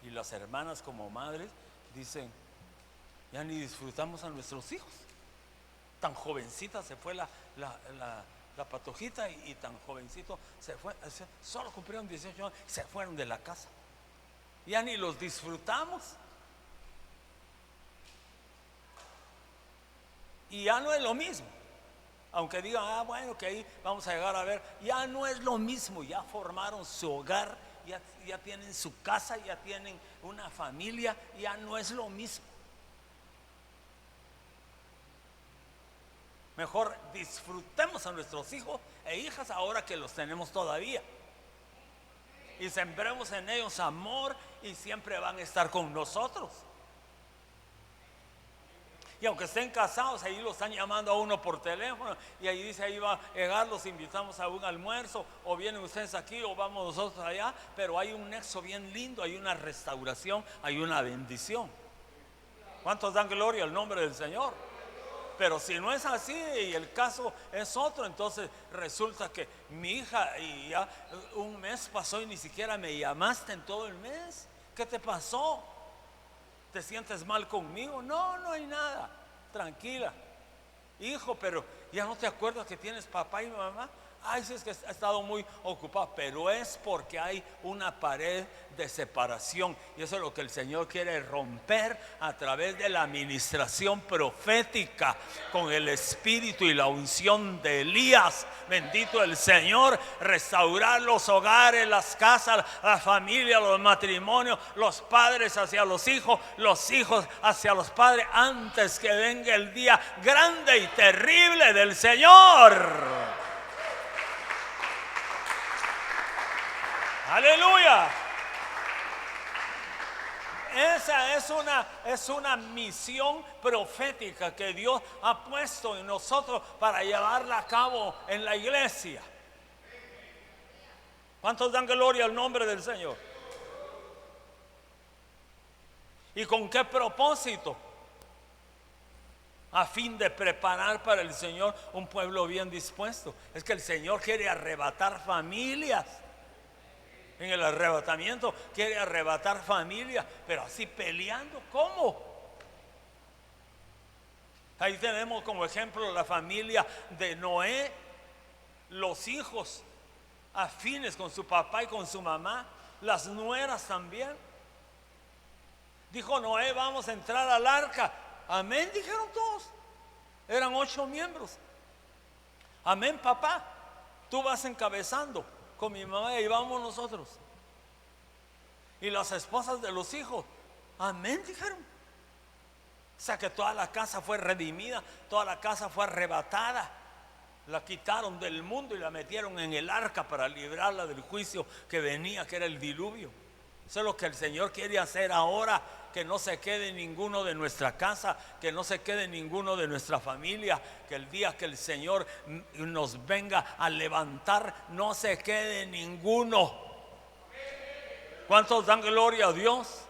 y las hermanas como madres dicen: ya ni disfrutamos a nuestros hijos. Tan jovencita se fue la patojita, y tan jovencito se fue, solo cumplieron 18 años, se fueron de la casa. Ya ni los disfrutamos. Y ya no es lo mismo. Aunque digan: bueno, que ahí vamos a llegar a ver, ya no es lo mismo. Ya formaron su hogar, ya tienen su casa, ya tienen una familia, ya no es lo mismo. Mejor disfrutemos a nuestros hijos e hijas ahora que los tenemos todavía, y sembremos en ellos amor, y siempre van a estar con nosotros. Y aunque estén casados, ahí lo están llamando a uno por teléfono, y ahí dice: ahí va a llegar, los invitamos a un almuerzo, o vienen ustedes aquí o vamos nosotros allá. Pero hay un nexo bien lindo, hay una restauración, hay una bendición. ¿Cuántos dan gloria al nombre del Señor? Pero si no es así y el caso es otro, entonces resulta que mi hija, y ya un mes pasó y ni siquiera me llamaste en todo el mes. ¿Qué te pasó? ¿Te sientes mal conmigo? No, no hay nada, tranquila. Hijo, pero ya no te acuerdas que tienes papá y mamá. Ay, sí, es que ha estado muy ocupado. Pero es porque hay una pared de separación, y eso es lo que el Señor quiere romper a través de la administración profética, con el espíritu y la unción de Elías. Bendito el Señor. Restaurar los hogares, las casas, la familia, los matrimonios, los padres hacia los hijos hacia los padres, antes que venga el día grande y terrible del Señor. Aleluya. Esa es una misión profética que Dios ha puesto en nosotros para llevarla a cabo en la iglesia. ¿Cuántos dan gloria al nombre del Señor? ¿Y con qué propósito? A fin de preparar para el Señor un pueblo bien dispuesto. Es que el Señor quiere arrebatar familias. En el arrebatamiento quiere arrebatar familia, pero así peleando, ¿cómo? Ahí tenemos como ejemplo la familia de Noé, los hijos afines con su papá y con su mamá, las nueras también. Dijo Noé, vamos a entrar al arca. Amén, dijeron todos. Eran 8 miembros. Amén, papá, tú vas encabezando con mi mamá y vamos nosotros. Y las esposas de los hijos, amén, dijeron. O sea que toda la casa fue redimida, toda la casa fue arrebatada. La quitaron del mundo y la metieron en el arca para librarla del juicio que venía, que era el diluvio. Eso es lo que el Señor quiere hacer ahora. Que no se quede ninguno de nuestra casa, que no se quede ninguno de nuestra familia, que el día que el Señor nos venga a levantar, no se quede ninguno. ¿Cuántos dan gloria a Dios?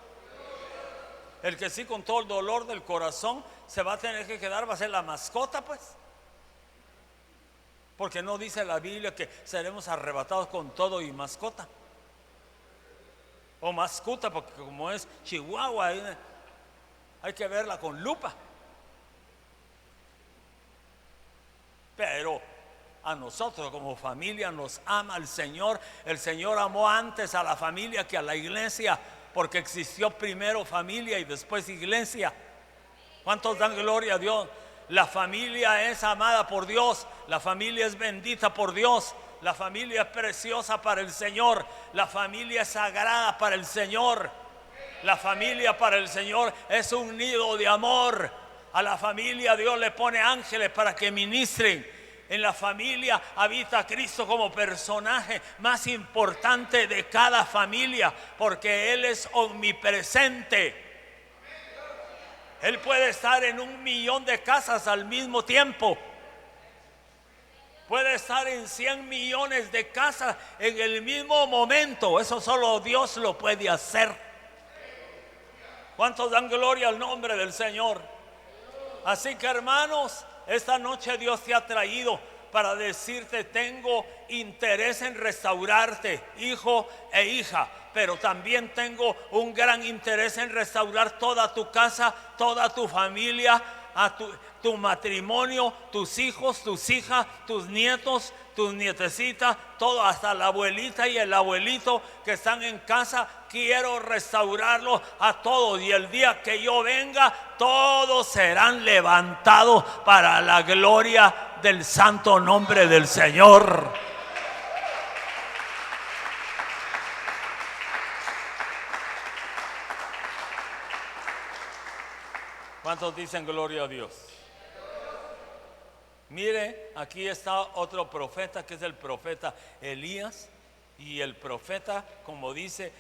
El que sí, con todo el dolor del corazón se va a tener que quedar, va a ser la mascota, pues. Porque no dice la Biblia que seremos arrebatados con todo y mascota. O mascota, porque como es Chihuahua, hay que verla con lupa. Pero a nosotros como familia nos ama el Señor. El Señor amó antes a la familia que a la iglesia, porque existió primero familia y después iglesia. ¿Cuántos dan gloria a Dios? La familia es amada por Dios, la familia es bendita por Dios. La familia es preciosa para el Señor. La familia es sagrada para el Señor. La familia para el Señor es un nido de amor. A la familia Dios le pone ángeles para que ministren. En la familia habita Cristo como personaje más importante de cada familia, porque Él es omnipresente. Él puede estar en 1.000.000 de casas al mismo tiempo. Puede estar en 100 millones de casas en el mismo momento. Eso solo Dios lo puede hacer. ¿Cuántos dan gloria al nombre del Señor? Así que, hermanos, esta noche Dios te ha traído para decirte: tengo interés en restaurarte, hijo e hija, pero también tengo un gran interés en restaurar toda tu casa, toda tu familia, a tu matrimonio, tus hijos, tus hijas, tus nietos, tus nietecitas, todo, hasta la abuelita y el abuelito que están en casa. Quiero restaurarlos a todos, y el día que yo venga, todos serán levantados para la gloria del santo nombre del Señor. ¿Cuántos dicen gloria a Dios? Mire, aquí está otro profeta, que es el profeta Elías. Y el profeta, como dice,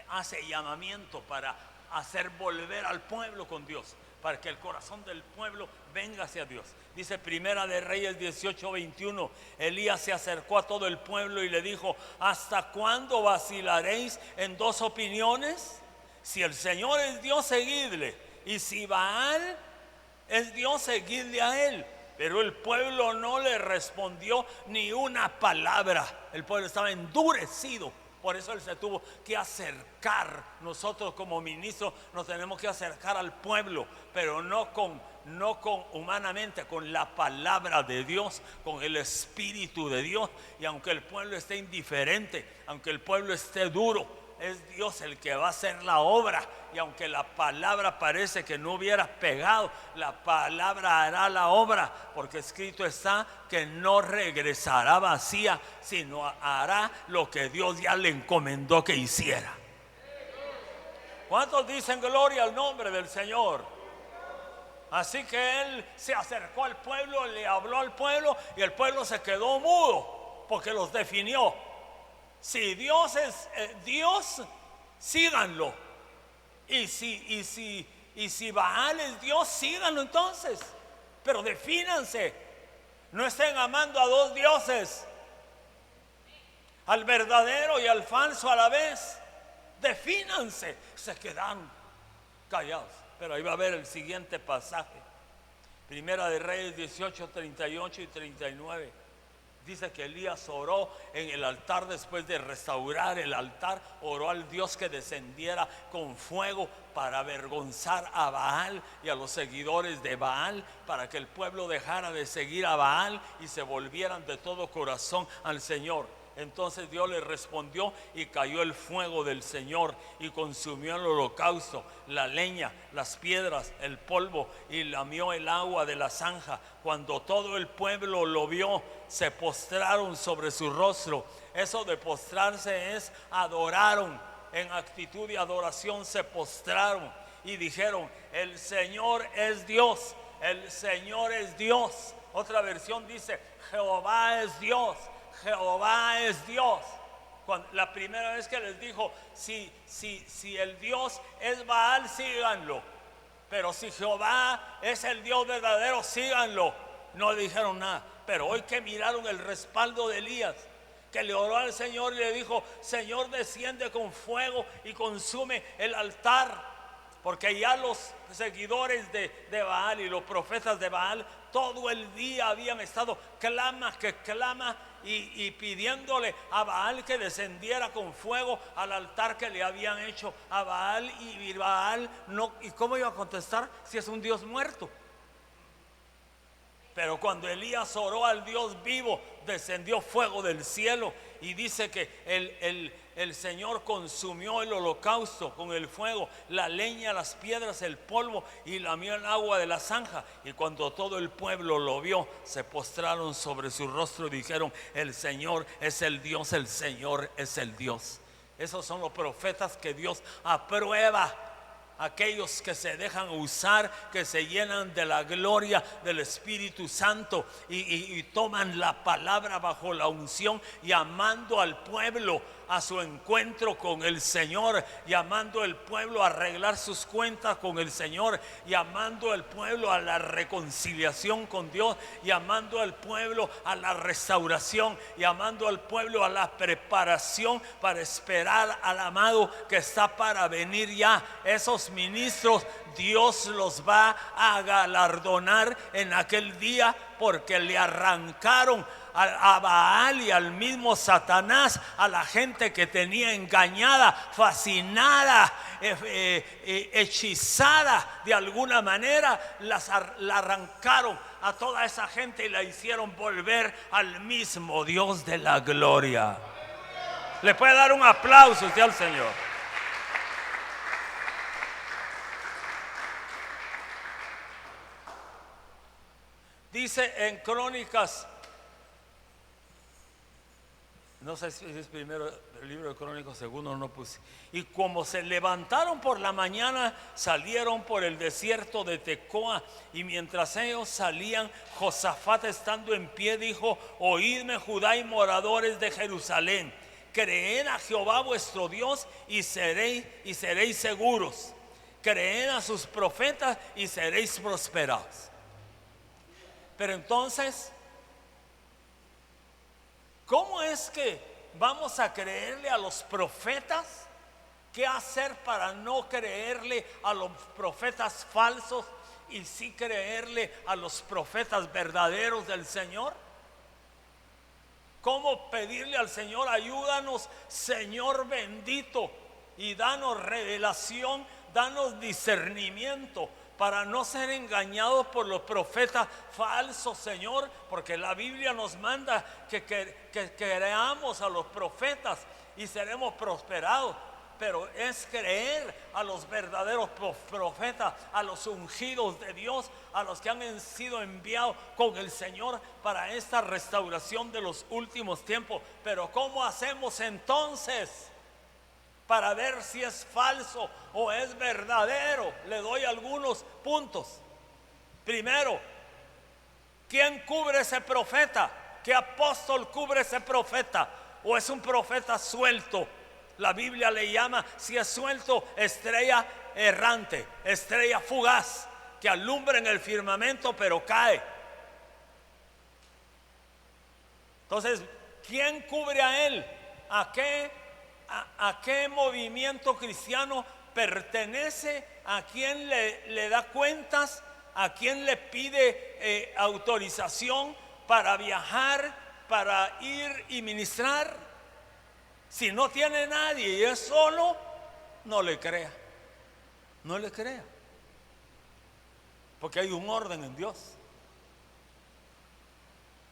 hace llamamiento para hacer volver al pueblo con Dios, para que el corazón del pueblo venga hacia Dios. Dice Primera de Reyes 18:21. Elías se acercó a todo el pueblo y le dijo: ¿hasta cuándo vacilaréis en dos opiniones? Si el Señor es Dios, seguidle, y si Baal es Dios, seguidle a él. Pero el pueblo no le respondió ni una palabra. El pueblo estaba endurecido. Por eso él se tuvo que acercar. Nosotros como ministros nos tenemos que acercar al pueblo, pero no con humanamente, con la palabra de Dios, con el Espíritu de Dios. Y aunque el pueblo esté indiferente, aunque el pueblo esté duro, es Dios el que va a hacer la obra. Y aunque la palabra parece que no hubiera pegado, la palabra hará la obra, porque escrito está que no regresará vacía, sino hará lo que Dios ya le encomendó que hiciera. ¿Cuántos dicen gloria al nombre del Señor? Así que él se acercó al pueblo, le habló al pueblo, y el pueblo se quedó mudo, porque los definió. Si Dios es Dios, síganlo. Y si Baal es Dios, síganlo entonces. Pero defínanse. No estén amando a dos dioses, al verdadero y al falso a la vez. Defínanse. Se quedaron callados. Pero ahí va a ver el siguiente pasaje. Primera de Reyes 18, 38 y 39. Dice que Elías oró en el altar después de restaurar el altar. Oró al Dios que descendiera con fuego para avergonzar a Baal y a los seguidores de Baal, para que el pueblo dejara de seguir a Baal y se volvieran de todo corazón al Señor. Entonces Dios le respondió y cayó el fuego del Señor y consumió el holocausto, la leña, las piedras, el polvo y lamió el agua de la zanja. Cuando todo el pueblo lo vio, se postraron sobre su rostro. Eso de postrarse es adoraron. En actitud de adoración se postraron y dijeron: el Señor es Dios, el Señor es Dios. Otra versión dice: Jehová es Dios, Jehová es Dios. La primera vez que les dijo: si el Dios es Baal, síganlo, pero si Jehová es el Dios verdadero, síganlo. No le dijeron nada. Pero hoy que miraron el respaldo de Elías, que le oró al Señor y le dijo: Señor, desciende con fuego y consume el altar. Porque ya los seguidores de Baal y los profetas de Baal todo el día habían estado clama y pidiéndole a Baal que descendiera con fuego al altar que le habían hecho a Baal. Y Baal no, ¿y cómo iba a contestar si es un Dios muerto? Pero cuando Elías oró al Dios vivo, descendió fuego del cielo. Y dice que el Señor consumió el holocausto con el fuego, la leña, las piedras, el polvo, y lamió el agua de la zanja. Y cuando todo el pueblo lo vio, se postraron sobre su rostro y dijeron: el Señor es el Dios, el Señor es el Dios. Esos son los profetas que Dios aprueba. Aquellos que se dejan usar, que se llenan de la gloria del Espíritu Santo y toman la palabra bajo la unción, llamando al pueblo a su encuentro con el Señor, llamando al pueblo a arreglar sus cuentas con el Señor, llamando al pueblo a la reconciliación con Dios, llamando al pueblo a la restauración, llamando al pueblo a la preparación para esperar al amado que está para venir ya. Esos ministros Dios los va a galardonar en aquel día, porque le arrancaron a Baal y al mismo Satanás, a la gente que tenía engañada, fascinada, hechizada de alguna manera. La arrancaron a toda esa gente y la hicieron volver al mismo Dios de la gloria. Le puede dar un aplauso usted al Señor. Dice en Crónicas, no sé si es primero el libro de Crónicas, segundo no puse. Y como se levantaron por la mañana, salieron por el desierto de Tecoa. Y mientras ellos salían, Josafat, estando en pie, dijo: oídme, Judá y moradores de Jerusalén, creed a Jehová vuestro Dios y seréis seguros. Creed a sus profetas y seréis prosperados. Pero entonces, ¿cómo es que vamos a creerle a los profetas? ¿Qué hacer para no creerle a los profetas falsos y sí creerle a los profetas verdaderos del Señor? ¿Cómo pedirle al Señor: ayúdanos, Señor bendito, y danos revelación, danos discernimiento, para no ser engañados por los profetas falsos, Señor? Porque la Biblia nos manda que creamos a los profetas y seremos prosperados. Pero es creer a los verdaderos profetas, a los ungidos de Dios, a los que han sido enviados con el Señor para esta restauración de los últimos tiempos. Pero ¿cómo hacemos entonces para ver si es falso o es verdadero? Le doy algunos puntos. Primero, ¿quién cubre ese profeta? ¿Qué apóstol cubre ese profeta? ¿O es un profeta suelto? La Biblia le llama, si es suelto, estrella errante, estrella fugaz, que alumbra en el firmamento pero cae. Entonces, ¿quién cubre a él? ¿A qué movimiento cristiano pertenece? ¿A quién le da cuentas? ¿A quién le pide autorización para viajar, para ir y ministrar? Si no tiene nadie y es solo, no le crea. No le crea. Porque hay un orden en Dios.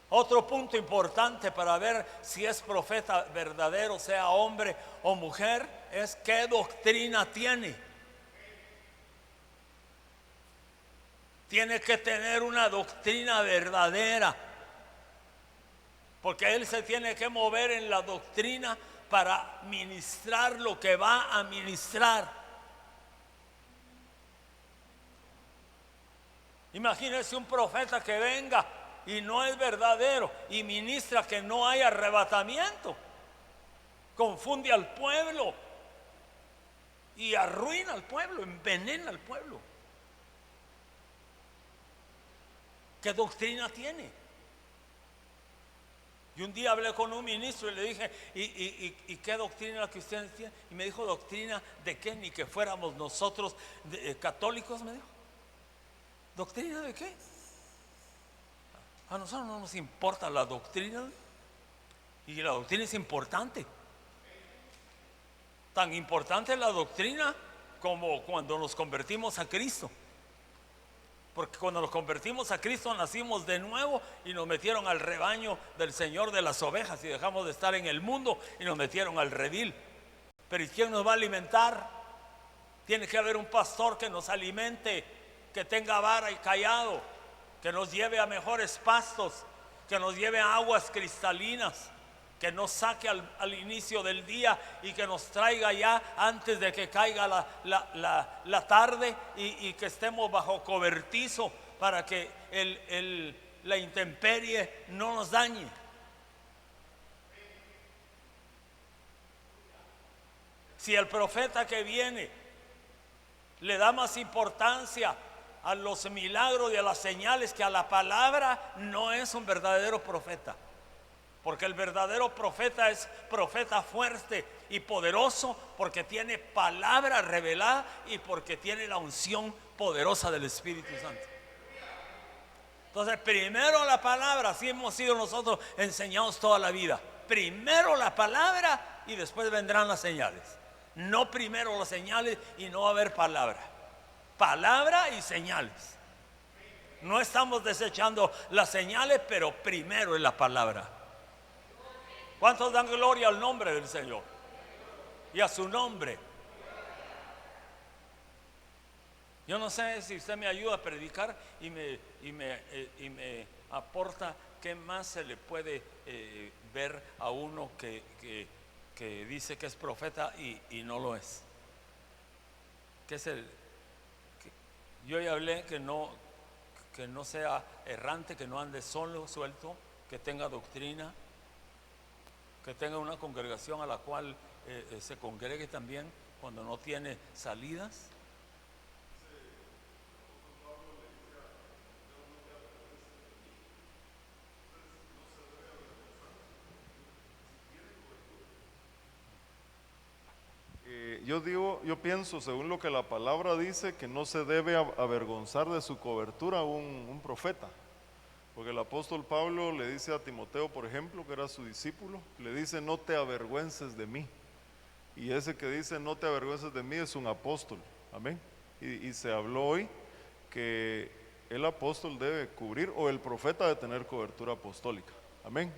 Otro punto importante para ver si es profeta verdadero, sea hombre o mujer, es qué doctrina tiene. Tiene que tener una doctrina verdadera, porque él se tiene que mover en la doctrina para ministrar lo que va a ministrar. Imagínese un profeta que venga y no es verdadero y ministra que no hay arrebatamiento, confunde al pueblo y arruina al pueblo, envenena al pueblo. ¿Qué doctrina tiene? Y un día hablé con un ministro y le dije, ¿y qué doctrina la que ustedes tienen? Y me dijo, ¿doctrina de qué? Ni que fuéramos nosotros católicos, me dijo. ¿Doctrina de qué? A nosotros no nos importa la doctrina. Y la doctrina es importante. Tan importante es la doctrina como cuando nos convertimos a Cristo. Porque cuando nos convertimos a Cristo nacimos de nuevo y nos metieron al rebaño del Señor de las ovejas y dejamos de estar en el mundo y nos metieron al redil. Pero ¿y quién nos va a alimentar? Tiene que haber un pastor que nos alimente, que tenga vara y callado, que nos lleve a mejores pastos, que nos lleve a aguas cristalinas, que nos saque al inicio del día y que nos traiga ya antes de que caiga la tarde y que estemos bajo cobertizo para que la intemperie no nos dañe. Si el profeta que viene le da más importancia a los milagros y a las señales que a la palabra, no es un verdadero profeta. Porque el verdadero profeta es profeta fuerte y poderoso, porque tiene palabra revelada y porque tiene la unción poderosa del Espíritu Santo. Entonces, primero la palabra, así hemos sido nosotros enseñados toda la vida. Primero la palabra y después vendrán las señales. No primero las señales y no va a haber palabra. Palabra y señales. No estamos desechando las señales, pero primero es la palabra. ¿Cuántos dan gloria al nombre del Señor y a su nombre? Yo no sé si usted me ayuda a predicar y me aporta qué más se le puede ver a uno que dice que es profeta y no lo es. ¿Qué es yo ya hablé que no sea errante, que no ande solo, suelto, que tenga doctrina, que tenga una congregación a la cual se congregue también cuando no tiene salidas. Yo pienso, según lo que la palabra dice, que no se debe avergonzar de su cobertura un profeta. Porque el apóstol Pablo le dice a Timoteo, por ejemplo, que era su discípulo, le dice, no te avergüences de mí. Y ese que dice, no te avergüences de mí, es un apóstol. Amén. Y se habló hoy que el apóstol debe cubrir, o el profeta debe tener cobertura apostólica. Amén.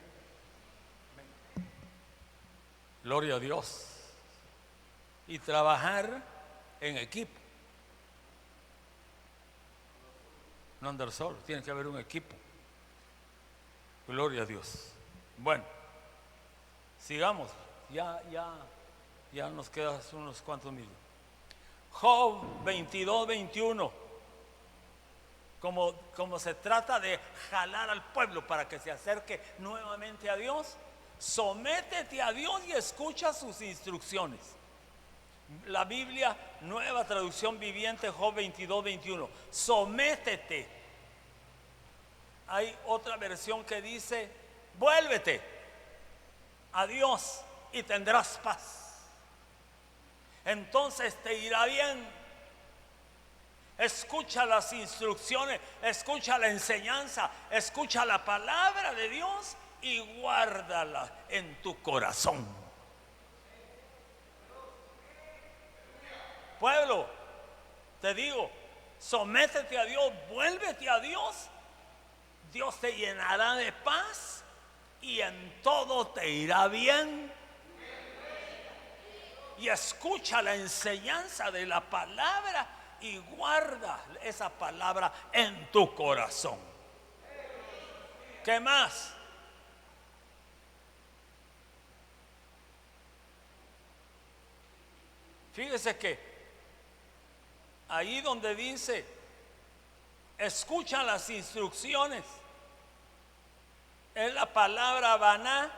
Gloria a Dios. Y trabajar en equipo. No andar solo, tiene que haber un equipo. Gloria a Dios. Bueno, sigamos. Ya nos quedan unos cuantos minutos. Job 22-21. Como se trata de jalar al pueblo para que se acerque nuevamente a Dios, sométete a Dios y escucha sus instrucciones. La Biblia, Nueva Traducción Viviente, Job 22-21. Sométete. Hay otra versión que dice, vuélvete a Dios y tendrás paz. Entonces te irá bien. Escucha las instrucciones, escucha la enseñanza, escucha la palabra de Dios y guárdala en tu corazón. Pueblo, te digo, sométete a Dios, vuélvete a Dios, Dios te llenará de paz y en todo te irá bien. Y escucha la enseñanza de la palabra y guarda esa palabra en tu corazón. ¿Qué más? Fíjese que ahí donde dice, escucha las instrucciones, es la palabra baná,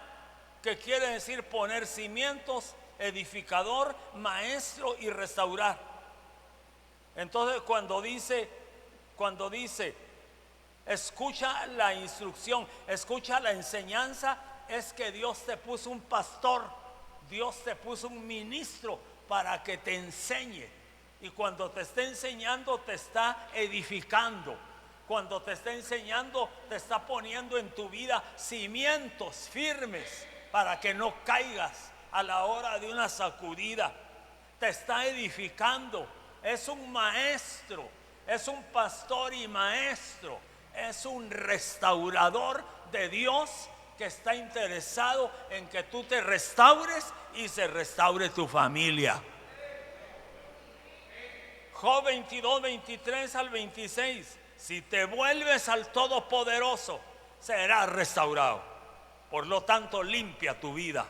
que quiere decir poner cimientos, edificador, maestro y restaurar. Entonces cuando dice, escucha la instrucción, escucha la enseñanza, es que Dios te puso un pastor, Dios te puso un ministro para que te enseñe. Y cuando te está enseñando, te está edificando. Cuando te está enseñando, te está poniendo en tu vida cimientos firmes para que no caigas a la hora de una sacudida. Te está edificando. Es un maestro, es un pastor y maestro, es un restaurador de Dios que está interesado en que tú te restaures y se restaure tu familia. Job 22, 23 al 26. Si te vuelves al Todopoderoso, serás restaurado. Por lo tanto, limpia tu vida.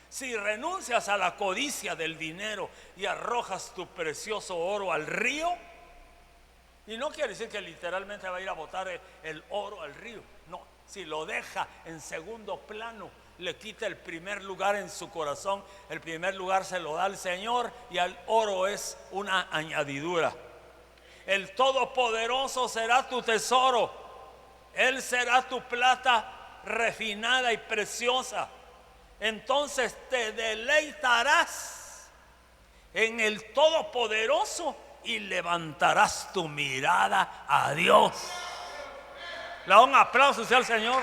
Si renuncias a la codicia del dinero y arrojas tu precioso oro al río, y no quiere decir que literalmente va a ir a botar el oro al río, no, si lo deja en segundo plano, le quita el primer lugar en su corazón, el primer lugar se lo da al Señor y al oro es una añadidura. El Todopoderoso será tu tesoro, Él será tu plata refinada y preciosa. Entonces te deleitarás en el Todopoderoso y levantarás tu mirada a Dios. Le doy un aplauso al Señor.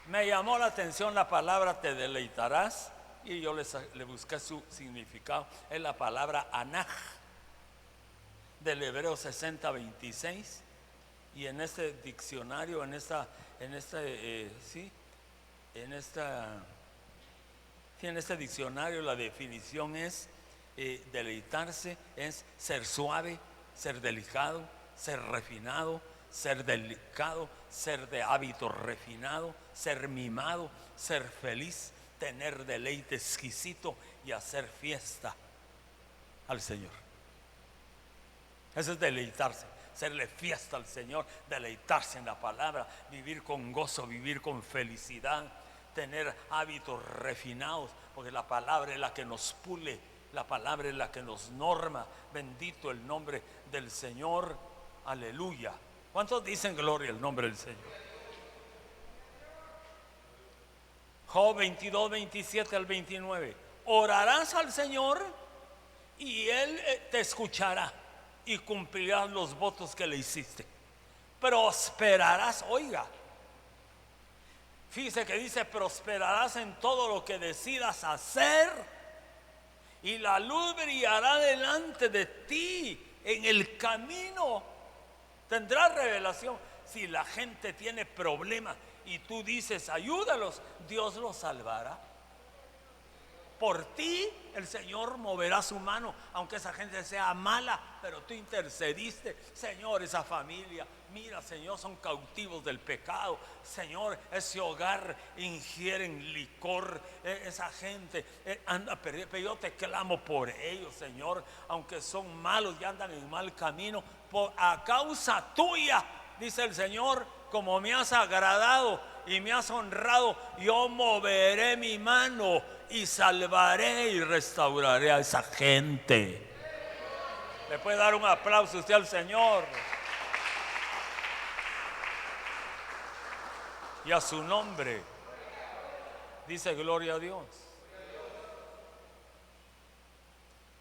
Me llamó la atención la palabra te deleitarás y yo le busqué su significado. Es la palabra anaj del Hebreo 60:26. Y en este diccionario, en este diccionario la definición es deleitarse, es ser suave, ser delicado, ser refinado, ser delicado, ser de hábito refinado, ser mimado, ser feliz, tener deleite exquisito y hacer fiesta al Señor. Eso es deleitarse. Hacerle fiesta al Señor, deleitarse en la palabra, vivir con gozo, vivir con felicidad, tener hábitos refinados, porque la palabra es la que nos pule, la palabra es la que nos norma. Bendito el nombre del Señor, aleluya. ¿Cuántos dicen gloria al nombre del Señor? Job 22, 27 al 29. Orarás al Señor y Él te escuchará y cumplirás los votos que le hiciste. Prosperarás, oiga. Fíjese que dice prosperarás en todo lo que decidas hacer y la luz brillará delante de ti en el camino. Tendrás revelación. Si la gente tiene problemas y tú dices ayúdalos, Dios los salvará. Por ti el Señor moverá su mano, aunque esa gente sea mala, pero tú intercediste. Señor, esa familia, mira, Señor, son cautivos del pecado. Señor, ese hogar ingieren licor, esa gente anda perdida, pero yo te clamo por ellos, Señor, aunque son malos y andan en mal camino, a causa tuya, dice el Señor, como me has agradado y me has honrado, yo moveré mi mano y salvaré y restauraré a esa gente. ¿Le puede dar un aplauso usted al Señor? Y a su nombre dice gloria a Dios.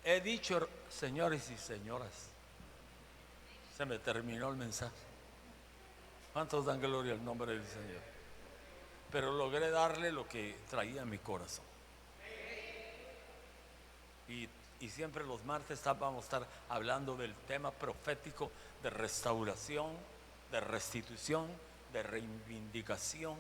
He dicho, señores y señoras, se me terminó el mensaje. ¿Cuántos dan gloria al nombre del Señor? Pero logré darle lo que traía en mi corazón. y siempre los martes vamos a estar hablando del tema profético de restauración, de restitución, de reivindicación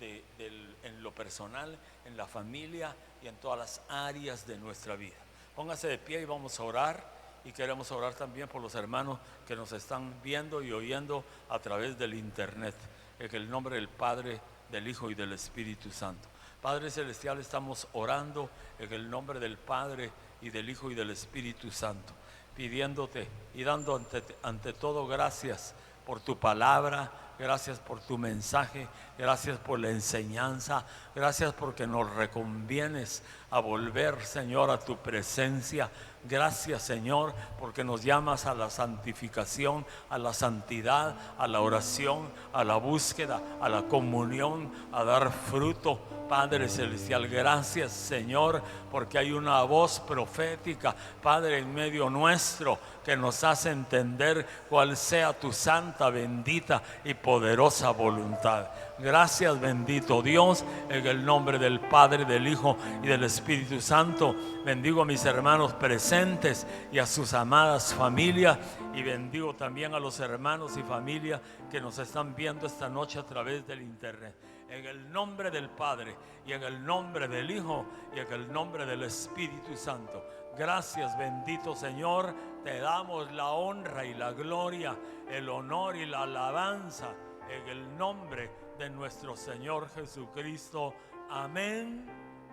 en lo personal, en la familia y en todas las áreas de nuestra vida. Póngase de pie y vamos a orar. Y queremos orar también por los hermanos que nos están viendo y oyendo a través del internet. En el nombre del Padre, del Hijo y del Espíritu Santo. Padre Celestial, estamos orando en el nombre del Padre y del Hijo y del Espíritu Santo, pidiéndote y dando ante todo gracias por tu palabra, gracias por tu mensaje, gracias por la enseñanza, gracias porque nos reconvienes a volver, Señor, a tu presencia. Gracias, Señor, porque nos llamas a la santificación, a la santidad, a la oración, a la búsqueda, a la comunión, a dar fruto. Padre Celestial, gracias, Señor, porque hay una voz profética, Padre, en medio nuestro, que nos hace entender cuál sea tu santa, bendita y poderosa voluntad. Gracias, bendito Dios, en el nombre del Padre, del Hijo y del Espíritu Santo. Bendigo a mis hermanos presentes y a sus amadas familias, y bendigo también a los hermanos y familias que nos están viendo esta noche a través del internet. En el nombre del Padre y en el nombre del Hijo y en el nombre del Espíritu Santo. Gracias, bendito Señor. Te damos la honra y la gloria, el honor y la alabanza en el nombre de nuestro Señor Jesucristo. Amén,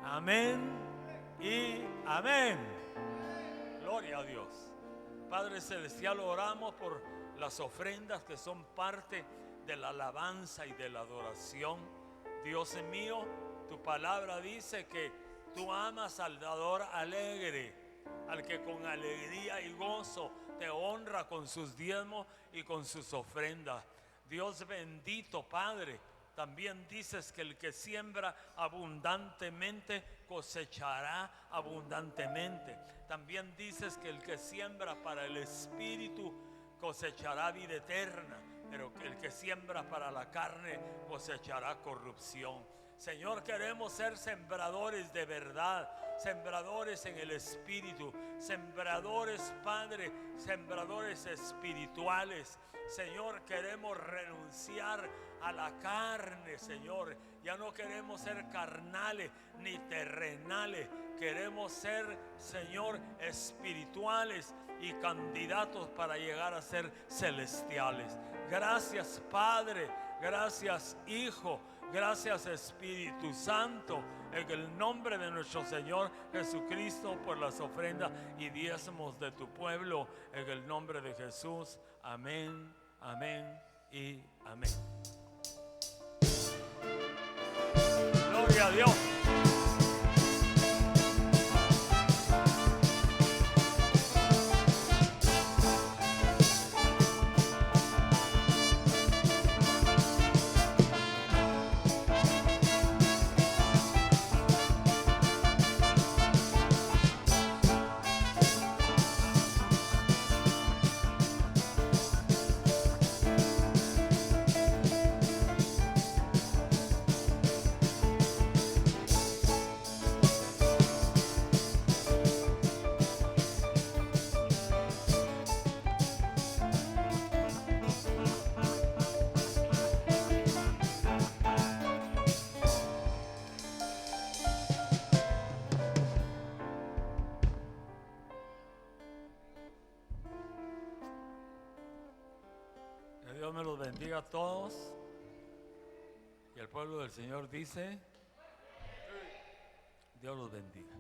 amén y amén. Gloria a Dios. Padre Celestial, oramos por las ofrendas que son parte de la alabanza y de la adoración. Dios mío, tu palabra dice que tú amas al dador alegre, al que con alegría y gozo te honra con sus diezmos y con sus ofrendas. Dios bendito, Padre, también dices que el que siembra abundantemente cosechará abundantemente. También dices que el que siembra para el Espíritu cosechará vida eterna, pero que el que siembra para la carne cosechará corrupción. Señor, queremos ser sembradores de verdad, sembradores en el Espíritu, sembradores, Padre, sembradores espirituales. Señor, queremos renunciar a la carne, Señor. Ya no queremos ser carnales ni terrenales. Queremos ser, Señor, espirituales y candidatos para llegar a ser celestiales. Gracias, Padre. Gracias, Hijo. Gracias, Espíritu Santo, en el nombre de nuestro Señor Jesucristo, por las ofrendas y diezmos de tu pueblo, en el nombre de Jesús. Amén, amén y amén. Gloria a Dios. Que Dios me los bendiga a todos. Y el pueblo del Señor dice: Dios los bendiga.